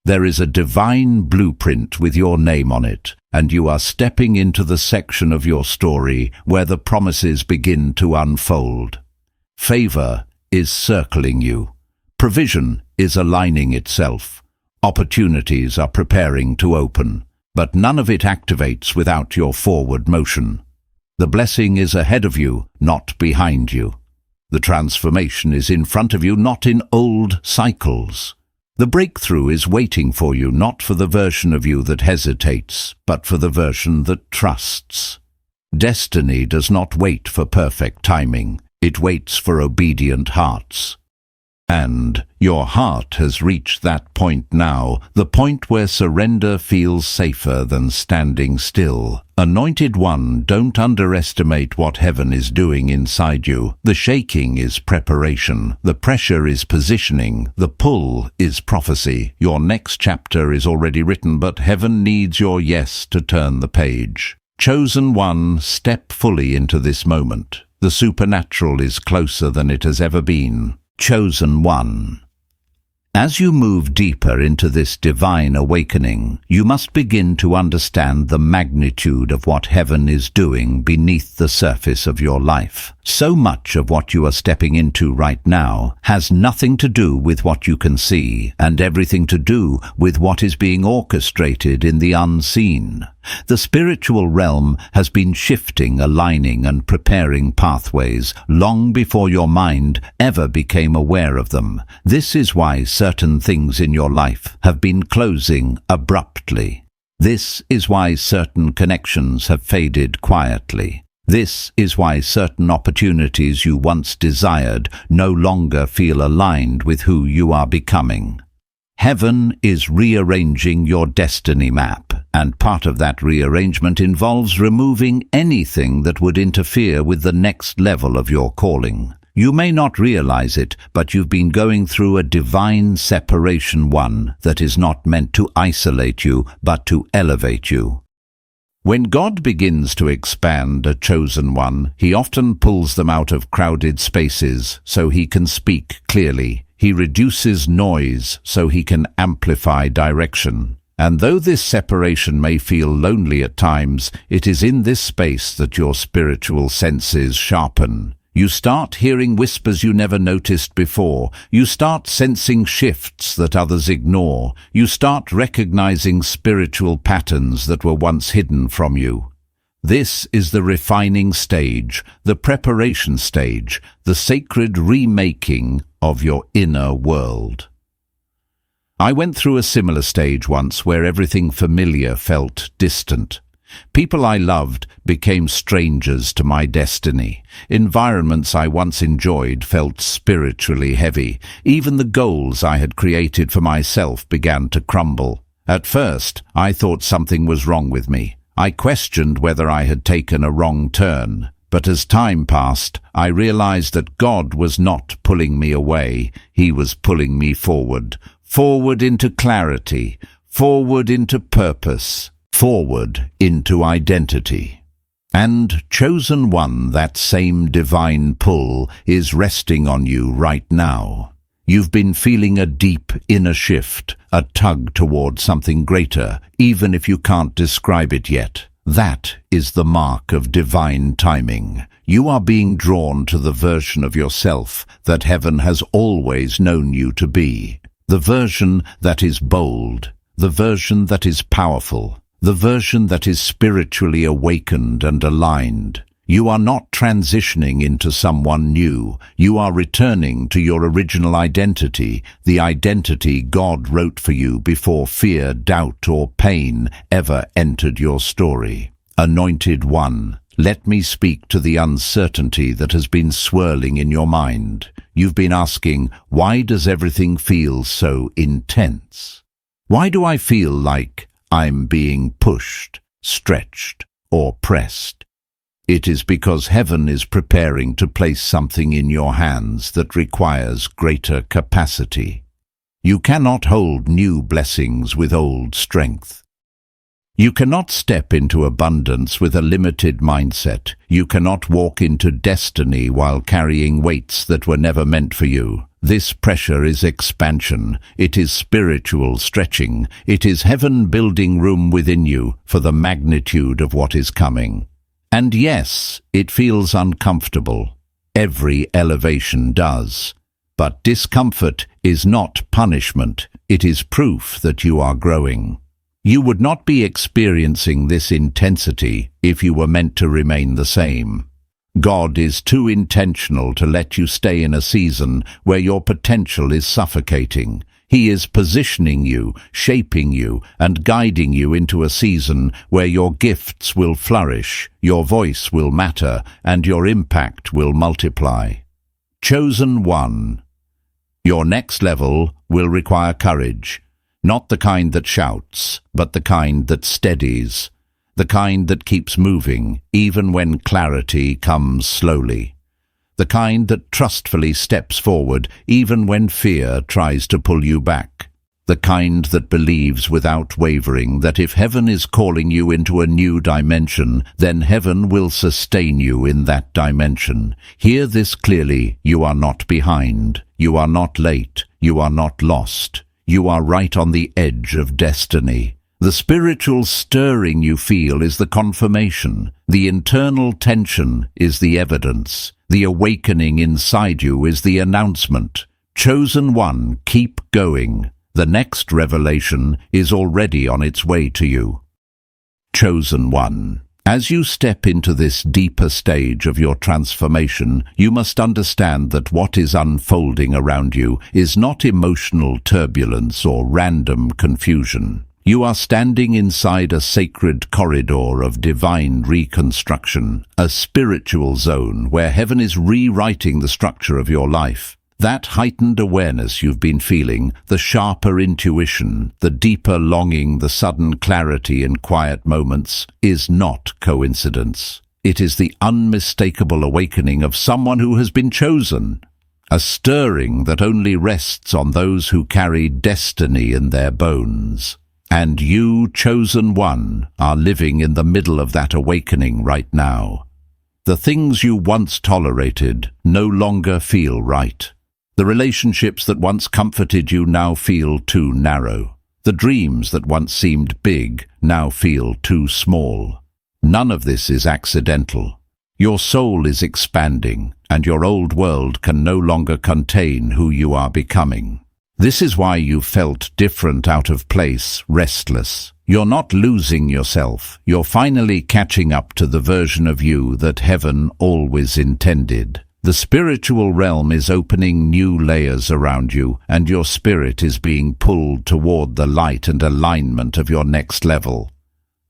There is a divine blueprint with your name on it, and you are stepping into the section of your story where the promises begin to unfold. Favor is circling you. Provision is aligning itself. Opportunities are preparing to open, but none of it activates without your forward motion. The blessing is ahead of you, not behind you. The transformation is in front of you, not in old cycles. The breakthrough is waiting for you, not for the version of you that hesitates, but for the version that trusts. Destiny does not wait for perfect timing. It waits for obedient hearts. And your heart has reached that point now, the point where surrender feels safer than standing still. Anointed One, don't underestimate what heaven is doing inside you. The shaking is preparation, the pressure is positioning, the pull is prophecy. Your next chapter is already written, but heaven needs your yes to turn the page. Chosen One, step fully into this moment. The supernatural is closer than it has ever been. Chosen One. As you move deeper into this divine awakening, you must begin to understand the magnitude of what heaven is doing beneath the surface of your life. So much of what you are stepping into right now has nothing to do with what you can see, and everything to do with what is being orchestrated in the unseen. The spiritual realm has been shifting, aligning, and preparing pathways long before your mind ever became aware of them. This is why certain things in your life have been closing abruptly. This is why certain connections have faded quietly. This is why certain opportunities you once desired no longer feel aligned with who you are becoming. Heaven is rearranging your destiny map, and part of that rearrangement involves removing anything that would interfere with the next level of your calling. You may not realize it, but you've been going through a divine separation, one that is not meant to isolate you, but to elevate you. When God begins to expand a chosen one, he often pulls them out of crowded spaces so he can speak clearly. He reduces noise so he can amplify direction. And though this separation may feel lonely at times, it is in this space that your spiritual senses sharpen. You start hearing whispers you never noticed before. You start sensing shifts that others ignore. You start recognizing spiritual patterns that were once hidden from you. This is the refining stage, the preparation stage, the sacred remaking of your inner world. I went through a similar stage once where everything familiar felt distant. People I loved became strangers to my destiny. Environments I once enjoyed felt spiritually heavy. Even the goals I had created for myself began to crumble. At first, I thought something was wrong with me. I questioned whether I had taken a wrong turn. But as time passed, I realized that God was not pulling me away. He was pulling me forward. Forward into clarity. Forward into purpose. Forward into identity. And chosen one, that same divine pull is resting on you right now. You've been feeling a deep inner shift, a tug toward something greater, even if you can't describe it yet. That is the mark of divine timing. You are being drawn to the version of yourself that heaven has always known you to be. The version that is bold, the version that is powerful, the version that is spiritually awakened and aligned. You are not transitioning into someone new. You are returning to your original identity, the identity God wrote for you before fear, doubt, or pain ever entered your story. Anointed one, let me speak to the uncertainty that has been swirling in your mind. You've been asking, why does everything feel so intense? Why do I feel like I'm being pushed, stretched, or pressed? It is because heaven is preparing to place something in your hands that requires greater capacity. You cannot hold new blessings with old strength. You cannot step into abundance with a limited mindset. You cannot walk into destiny while carrying weights that were never meant for you. This pressure is expansion. It is spiritual stretching. It is heaven building room within you for the magnitude of what is coming. And yes, it feels uncomfortable. Every elevation does. But discomfort is not punishment. It is proof that you are growing. You would not be experiencing this intensity if you were meant to remain the same. God is too intentional to let you stay in a season where your potential is suffocating. He is positioning you, shaping you, and guiding you into a season where your gifts will flourish, your voice will matter, and your impact will multiply. Chosen one. Your next level will require courage. Not the kind that shouts, but the kind that steadies, the kind that keeps moving, even when clarity comes slowly, the kind that trustfully steps forward, even when fear tries to pull you back, the kind that believes without wavering that if heaven is calling you into a new dimension, then heaven will sustain you in that dimension. Hear this clearly: you are not behind, you are not late, you are not lost. You are right on the edge of destiny. The spiritual stirring you feel is the confirmation. The internal tension is the evidence. The awakening inside you is the announcement. Chosen one, keep going. The next revelation is already on its way to you. Chosen one. As you step into this deeper stage of your transformation, you must understand that what is unfolding around you is not emotional turbulence or random confusion. You are standing inside a sacred corridor of divine reconstruction, a spiritual zone where heaven is rewriting the structure of your life. That heightened awareness you've been feeling, the sharper intuition, the deeper longing, the sudden clarity in quiet moments, is not coincidence. It is the unmistakable awakening of someone who has been chosen, a stirring that only rests on those who carry destiny in their bones. And you, chosen one, are living in the middle of that awakening right now. The things you once tolerated no longer feel right. The relationships that once comforted you now feel too narrow. The dreams that once seemed big now feel too small. None of this is accidental. Your soul is expanding, and your old world can no longer contain who you are becoming. This is why you felt different, out of place, restless. You're not losing yourself. You're finally catching up to the version of you that heaven always intended. The spiritual realm is opening new layers around you, and your spirit is being pulled toward the light and alignment of your next level.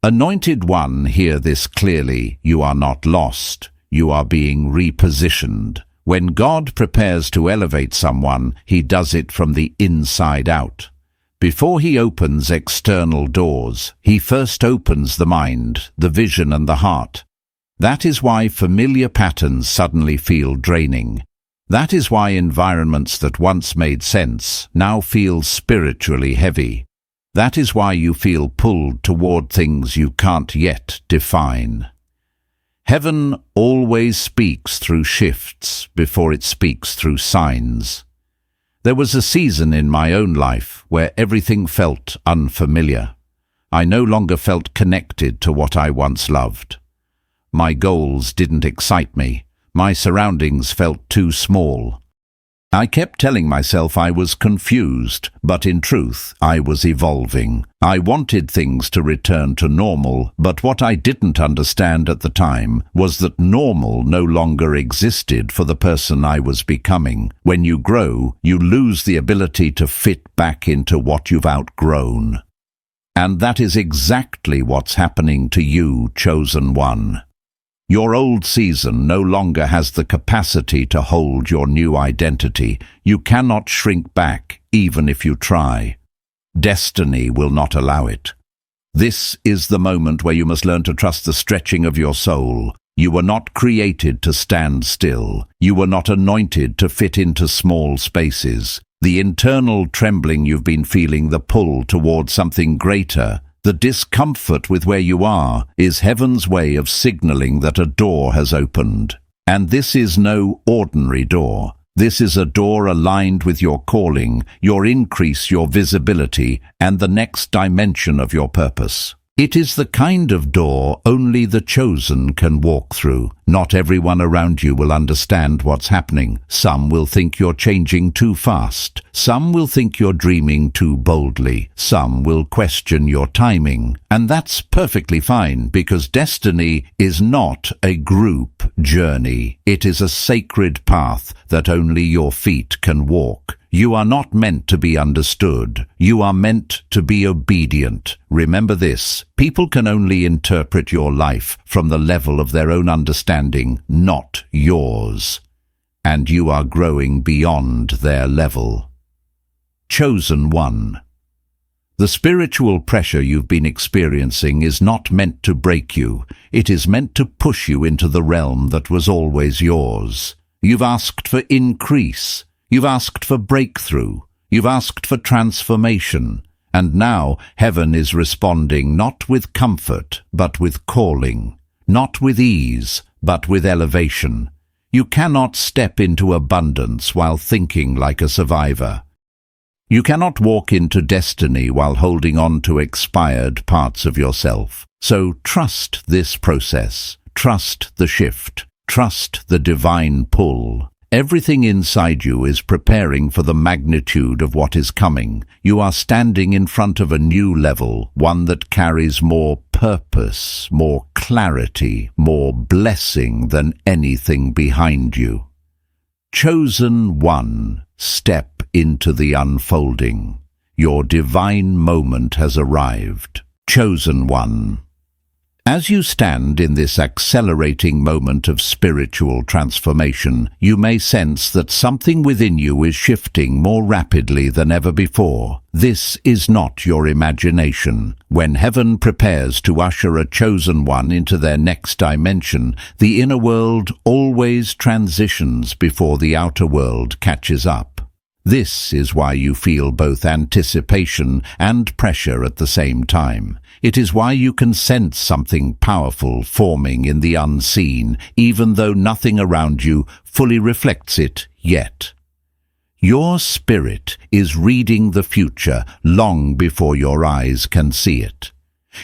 Anointed one, hear this clearly. You are not lost. You are being repositioned. When God prepares to elevate someone, he does it from the inside out. Before he opens external doors, he first opens the mind, the vision, and the heart. That is why familiar patterns suddenly feel draining. That is why environments that once made sense now feel spiritually heavy. That is why you feel pulled toward things you can't yet define. Heaven always speaks through shifts before it speaks through signs. There was a season in my own life where everything felt unfamiliar. I no longer felt connected to what I once loved. My goals didn't excite me. My surroundings felt too small. I kept telling myself I was confused, but in truth, I was evolving. I wanted things to return to normal, but what I didn't understand at the time was that normal no longer existed for the person I was becoming. When you grow, you lose the ability to fit back into what you've outgrown. And that is exactly what's happening to you, chosen one. Your old season no longer has the capacity to hold your new identity. You cannot shrink back, even if you try. Destiny will not allow it. This is the moment where you must learn to trust the stretching of your soul. You were not created to stand still. You were not anointed to fit into small spaces. The internal trembling you've been feeling, the pull towards something greater, the discomfort with where you are, is heaven's way of signaling that a door has opened. And this is no ordinary door. This is a door aligned with your calling, your increase, your visibility, and the next dimension of your purpose. It is the kind of door only the chosen can walk through. Not everyone around you will understand what's happening. Some will think you're changing too fast. Some will think you're dreaming too boldly. Some will question your timing. And that's perfectly fine, because destiny is not a group journey. It is a sacred path that only your feet can walk. You are not meant to be understood. You are meant to be obedient. Remember this: people can only interpret your life from the level of their own understanding, not yours. And you are growing beyond their level. Chosen one. The spiritual pressure you've been experiencing is not meant to break you. It is meant to push you into the realm that was always yours. You've asked for increase. You've asked for breakthrough. You've asked for transformation. And now heaven is responding, not with comfort, but with calling. Not with ease, but with elevation. You cannot step into abundance while thinking like a survivor. You cannot walk into destiny while holding on to expired parts of yourself. So trust this process. Trust the shift. Trust the divine pull. Everything inside you is preparing for the magnitude of what is coming. You are standing in front of a new level, one that carries more purpose, more clarity, more blessing than anything behind you. Chosen one, step into the unfolding. Your divine moment has arrived. Chosen one. As you stand in this accelerating moment of spiritual transformation, you may sense that something within you is shifting more rapidly than ever before. This is not your imagination. When heaven prepares to usher a chosen one into their next dimension, the inner world always transitions before the outer world catches up. This is why you feel both anticipation and pressure at the same time. It is why you can sense something powerful forming in the unseen, even though nothing around you fully reflects it yet. Your spirit is reading the future long before your eyes can see it.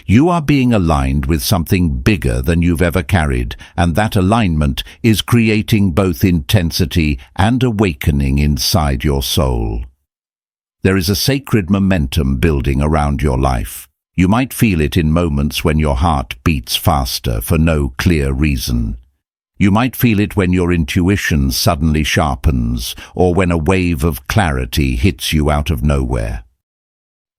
You are being aligned with something bigger than you've ever carried, and that alignment is creating both intensity and awakening inside your soul. There is a sacred momentum building around your life. You might feel it in moments when your heart beats faster for no clear reason. You might feel it when your intuition suddenly sharpens, or when a wave of clarity hits you out of nowhere.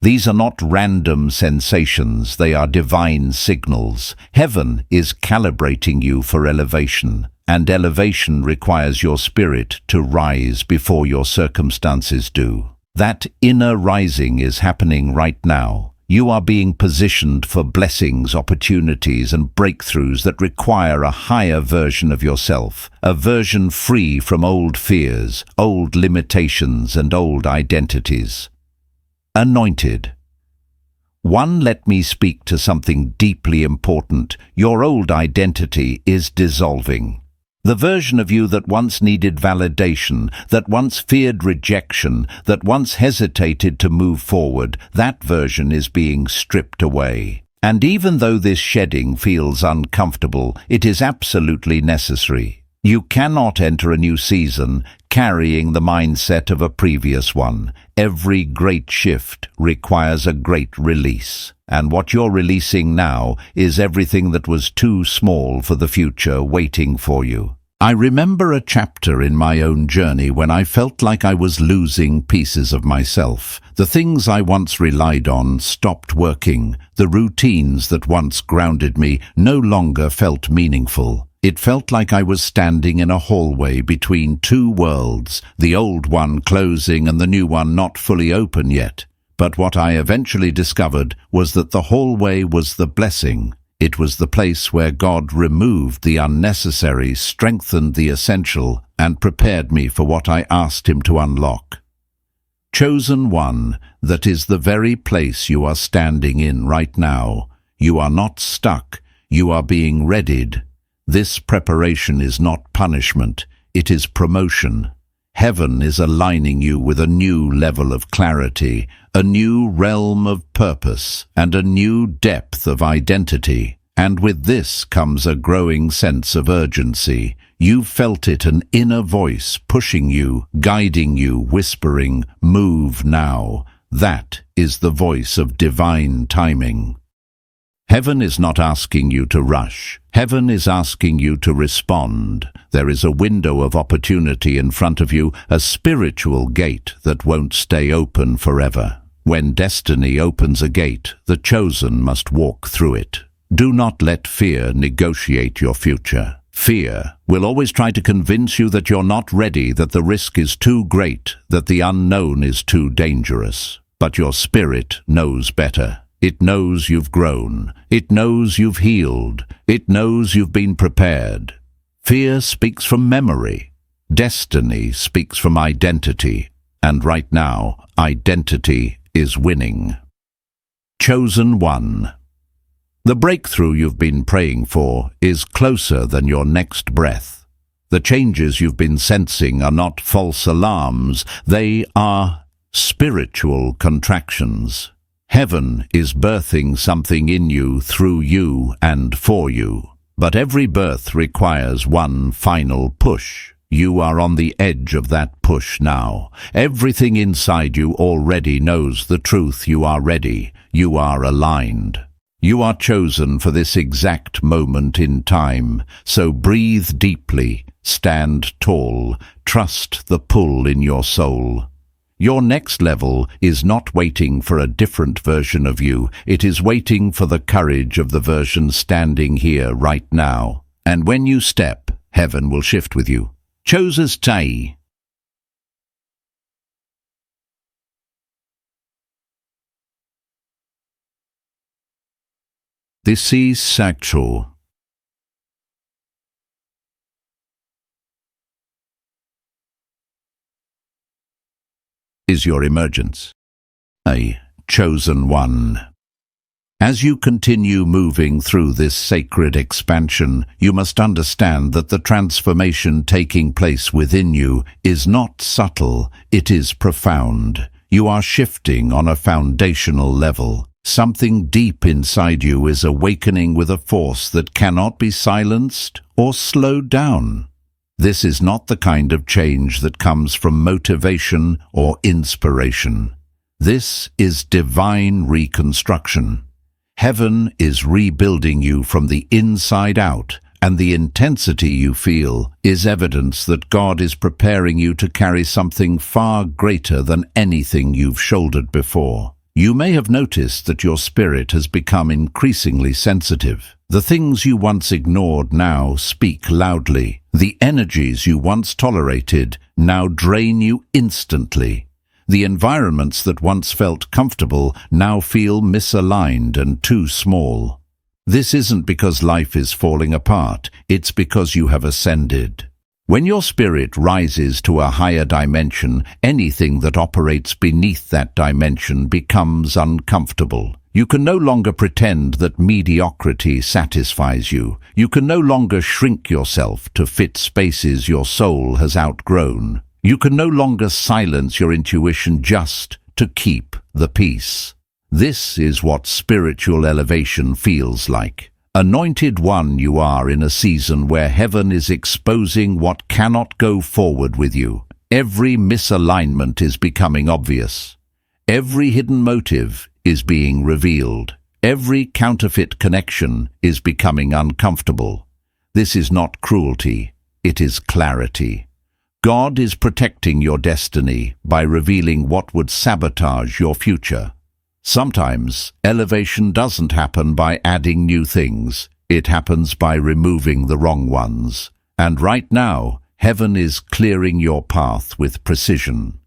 These are not random sensations, they are divine signals. Heaven is calibrating you for elevation, and elevation requires your spirit to rise before your circumstances do. That inner rising is happening right now. You are being positioned for blessings, opportunities, and breakthroughs that require a higher version of yourself, a version free from old fears, old limitations, and old identities. Anointed. One, let me speak to something deeply important. Your old identity is dissolving. The version of you that once needed validation, that once feared rejection, that once hesitated to move forward, that version is being stripped away. And even though this shedding feels uncomfortable, it is absolutely necessary. You cannot enter a new season carrying the mindset of a previous one. Every great shift requires a great release. And what you're releasing now is everything that was too small for the future waiting for you. I remember a chapter in my own journey when I felt like I was losing pieces of myself. The things I once relied on stopped working. The routines that once grounded me no longer felt meaningful. It felt like I was standing in a hallway between two worlds, the old one closing and the new one not fully open yet. But what I eventually discovered was that the hallway was the blessing. It was the place where God removed the unnecessary, strengthened the essential, and prepared me for what I asked Him to unlock. Chosen one, that is the very place you are standing in right now. You are not stuck, you are being readied. This preparation is not punishment, it is promotion. Heaven is aligning you with a new level of clarity, a new realm of purpose, and a new depth of identity. And with this comes a growing sense of urgency. You've felt it, an inner voice pushing you, guiding you, whispering, "Move now." That is the voice of divine timing. Heaven is not asking you to rush. Heaven is asking you to respond. There is a window of opportunity in front of you, a spiritual gate that won't stay open forever. When destiny opens a gate, the chosen must walk through it. Do not let fear negotiate your future. Fear will always try to convince you that you're not ready, that the risk is too great, that the unknown is too dangerous. But your spirit knows better. It knows you've grown. It knows you've healed. It knows you've been prepared. Fear speaks from memory. Destiny speaks from identity. And right now, identity is winning. Chosen one. The breakthrough you've been praying for is closer than your next breath. The changes you've been sensing are not false alarms. They are spiritual contractions. Heaven is birthing something in you, through you, and for you. But every birth requires one final push. You are on the edge of that push now. Everything inside you already knows the truth. You are ready. You are aligned. You are chosen for this exact moment in time. So breathe deeply, stand tall, trust the pull in your soul. Your next level is not waiting for a different version of you. It is waiting for the courage of the version standing here right now. And when you step, heaven will shift with you. Chooses Tai. This is Sakcho. Is your emergence. A chosen one. As you continue moving through this sacred expansion, you must understand that the transformation taking place within you is not subtle, it is profound. You are shifting on a foundational level. Something deep inside you is awakening with a force that cannot be silenced or slowed down. This is not the kind of change that comes from motivation or inspiration. This is divine reconstruction. Heaven is rebuilding you from the inside out, and the intensity you feel is evidence that God is preparing you to carry something far greater than anything you've shouldered before. You may have noticed that your spirit has become increasingly sensitive. The things you once ignored now speak loudly. The energies you once tolerated now drain you instantly. The environments that once felt comfortable now feel misaligned and too small. This isn't because life is falling apart, it's because you have ascended. When your spirit rises to a higher dimension, anything that operates beneath that dimension becomes uncomfortable. You can no longer pretend that mediocrity satisfies you. You can no longer shrink yourself to fit spaces your soul has outgrown. You can no longer silence your intuition just to keep the peace. This is what spiritual elevation feels like. Anointed one, you are in a season where heaven is exposing what cannot go forward with you. Every misalignment is becoming obvious. Every hidden motive is being revealed. Every counterfeit connection is becoming uncomfortable. This is not cruelty, it is clarity. God is protecting your destiny by revealing what would sabotage your future. Sometimes, elevation doesn't happen by adding new things. It happens by removing the wrong ones. And right now, heaven is clearing your path with precision.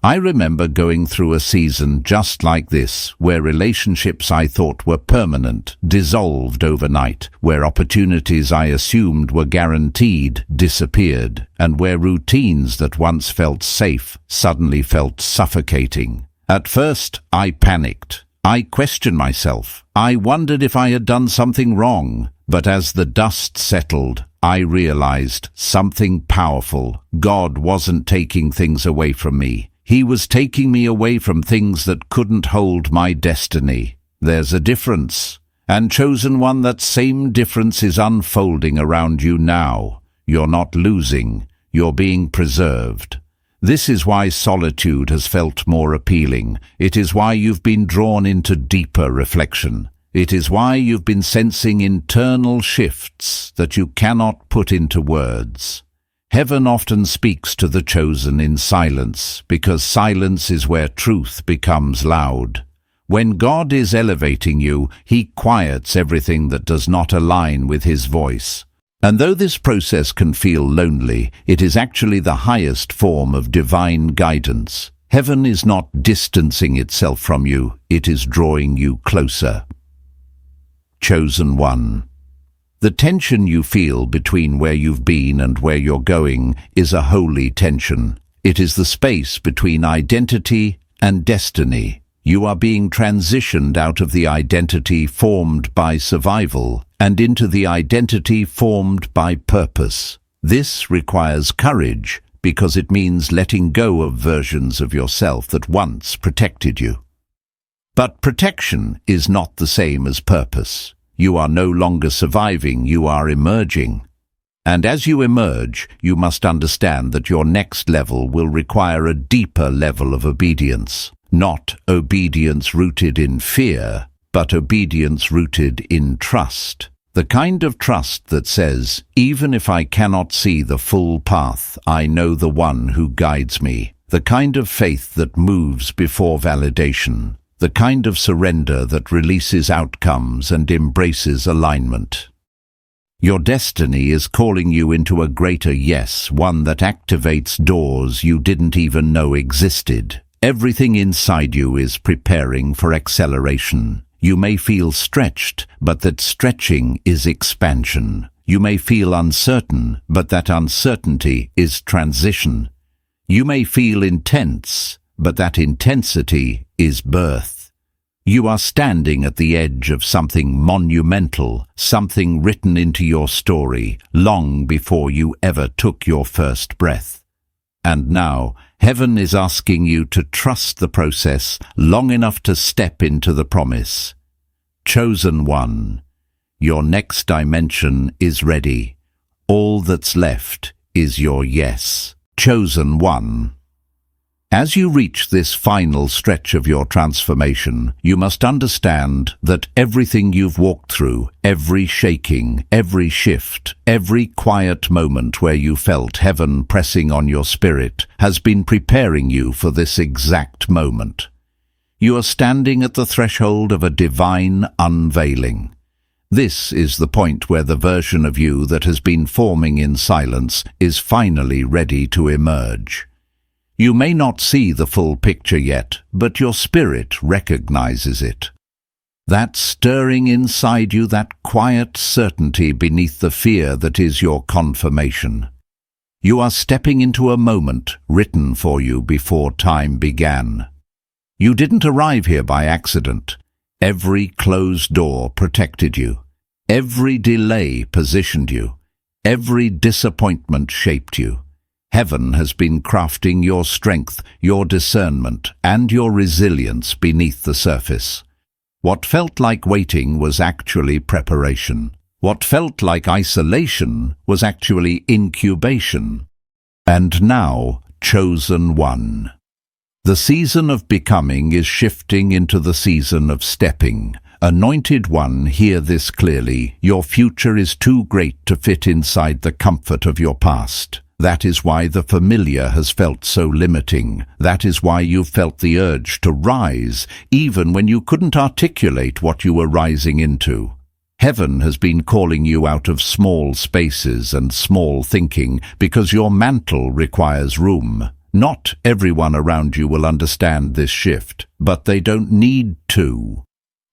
I remember going through a season just like this, where relationships I thought were permanent dissolved overnight, where opportunities I assumed were guaranteed disappeared, and where routines that once felt safe suddenly felt suffocating. At first, I panicked. I questioned myself. I wondered if I had done something wrong. But as the dust settled, I realized something powerful. God wasn't taking things away from me. He was taking me away from things that couldn't hold my destiny. There's a difference. And chosen one, that same difference is unfolding around you now. You're not losing. You're being preserved. This is why solitude has felt more appealing. It is why you've been drawn into deeper reflection. It is why you've been sensing internal shifts that you cannot put into words. Heaven often speaks to the chosen in silence, because silence is where truth becomes loud. When God is elevating you, He quiets everything that does not align with His voice. And though this process can feel lonely, it is actually the highest form of divine guidance. Heaven is not distancing itself from you, it is drawing you closer. Chosen one. The tension you feel between where you've been and where you're going is a holy tension. It is the space between identity and destiny. You are being transitioned out of the identity formed by survival and into the identity formed by purpose. This requires courage because it means letting go of versions of yourself that once protected you. But protection is not the same as purpose. You are no longer surviving, you are emerging. And as you emerge, you must understand that your next level will require a deeper level of obedience. Not obedience rooted in fear, but obedience rooted in trust. The kind of trust that says, even if I cannot see the full path, I know the one who guides me. the kind of faith that moves before validation, the kind of surrender that releases outcomes and embraces alignment. Your destiny is calling you into a greater yes, one that activates doors you didn't even know existed. Everything inside you is preparing for acceleration. You may feel stretched, but that stretching is expansion. You may feel uncertain, but that uncertainty is transition. You may feel intense, but that intensity is birth. You are standing at the edge of something monumental, something written into your story long before you ever took your first breath. And now, heaven is asking you to trust the process long enough to step into the promise. Chosen one, your next dimension is ready. All that's left is your yes. Chosen one. As you reach this final stretch of your transformation, you must understand that everything you've walked through, every shaking, every shift, every quiet moment where you felt heaven pressing on your spirit, has been preparing you for this exact moment. You are standing at the threshold of a divine unveiling. This is the point where the version of you that has been forming in silence is finally ready to emerge. You may not see the full picture yet, but your spirit recognizes it. That stirring inside you, that quiet certainty beneath the fear that is your confirmation. You are stepping into a moment written for you before time began. You didn't arrive here by accident. Every closed door protected you. Every delay positioned you. Every disappointment shaped you. Heaven has been crafting your strength, your discernment, and your resilience beneath the surface. What felt like waiting was actually preparation. What felt like isolation was actually incubation. And now, chosen one. The season of becoming is shifting into the season of stepping. Anointed one, hear this clearly. Your future is too great to fit inside the comfort of your past. That is why the familiar has felt so limiting. That is why you felt the urge to rise, even when you couldn't articulate what you were rising into. Heaven has been calling you out of small spaces and small thinking because your mantle requires room. Not everyone around you will understand this shift, but they don't need to.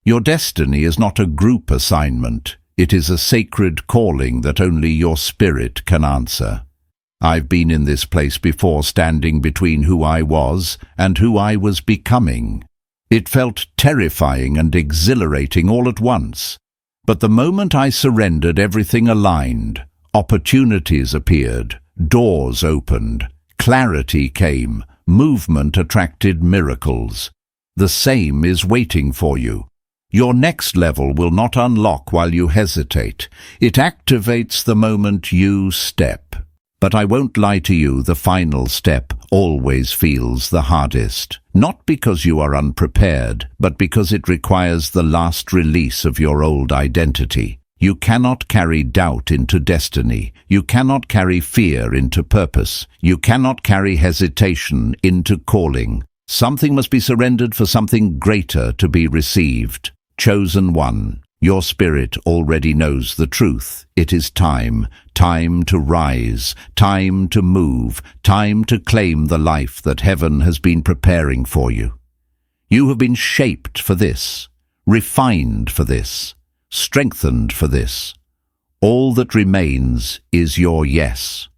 Your destiny is not a group assignment. It is a sacred calling that only your spirit can answer. I've been in this place before, standing between who I was and who I was becoming. It felt terrifying and exhilarating all at once. But the moment I surrendered, everything aligned. Opportunities appeared, doors opened, clarity came, movement attracted miracles. The same is waiting for you. Your next level will not unlock while you hesitate. It activates the moment you step. But I won't lie to you, the final step always feels the hardest. Not because you are unprepared, but because it requires the last release of your old identity. You cannot carry doubt into destiny. You cannot carry fear into purpose. You cannot carry hesitation into calling. Something must be surrendered for something greater to be received. Chosen one, your spirit already knows the truth. It is time to rise, time to move, time to claim the life that heaven has been preparing for you. You have been shaped for this, refined for this, strengthened for this. All that remains is your yes.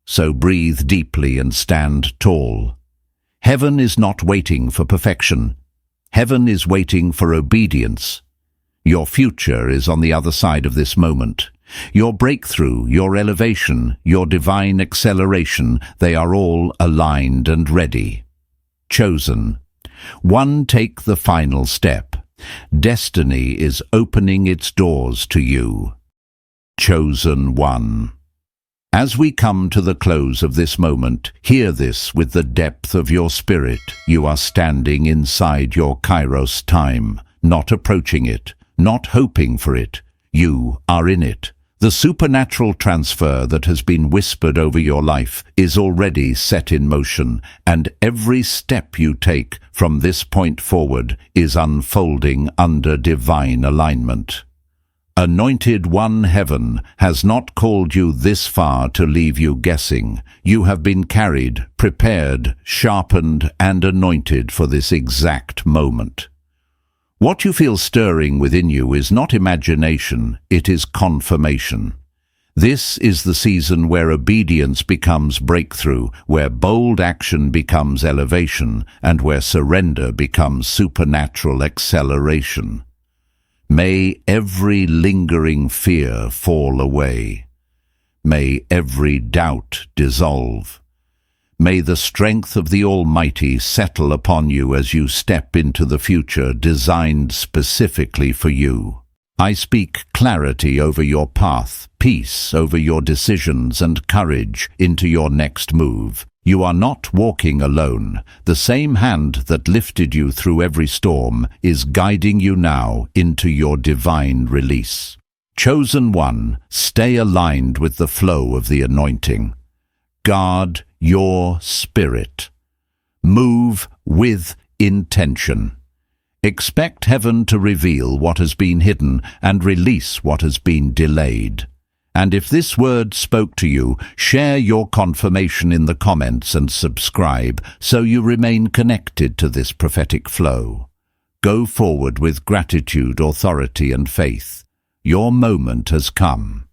So breathe deeply and stand tall. Heaven is not waiting for perfection. Heaven is waiting for obedience. Your future is on the other side of this moment. Your breakthrough, your elevation, your divine acceleration, they are all aligned and ready. Chosen. One, take the final step. Destiny is opening its doors to you. Chosen one. As we come to the close of this moment, hear this with the depth of your spirit. You are standing inside your Kairos time, not approaching it, not hoping for it. You are in it. The supernatural transfer that has been whispered over your life is already set in motion, and every step you take from this point forward is unfolding under divine alignment. Anointed One, Heaven has not called you this far to leave you guessing. You have been carried, prepared, sharpened, and anointed for this exact moment. What you feel stirring within you is not imagination, it is confirmation. This is the season where obedience becomes breakthrough, where bold action becomes elevation, and where surrender becomes supernatural acceleration. May every lingering fear fall away. May every doubt dissolve. May the strength of the Almighty settle upon you as you step into the future designed specifically for you. I speak clarity over your path, peace over your decisions, and courage into your next move. You are not walking alone. The same hand that lifted you through every storm is guiding you now into your divine release. Chosen one, stay aligned with the flow of the anointing. Guard your spirit. Move with intention. Expect heaven to reveal what has been hidden and release what has been delayed. And if this word spoke to you, share your confirmation in the comments and subscribe so you remain connected to this prophetic flow. Go forward with gratitude, authority, and faith. Your moment has come.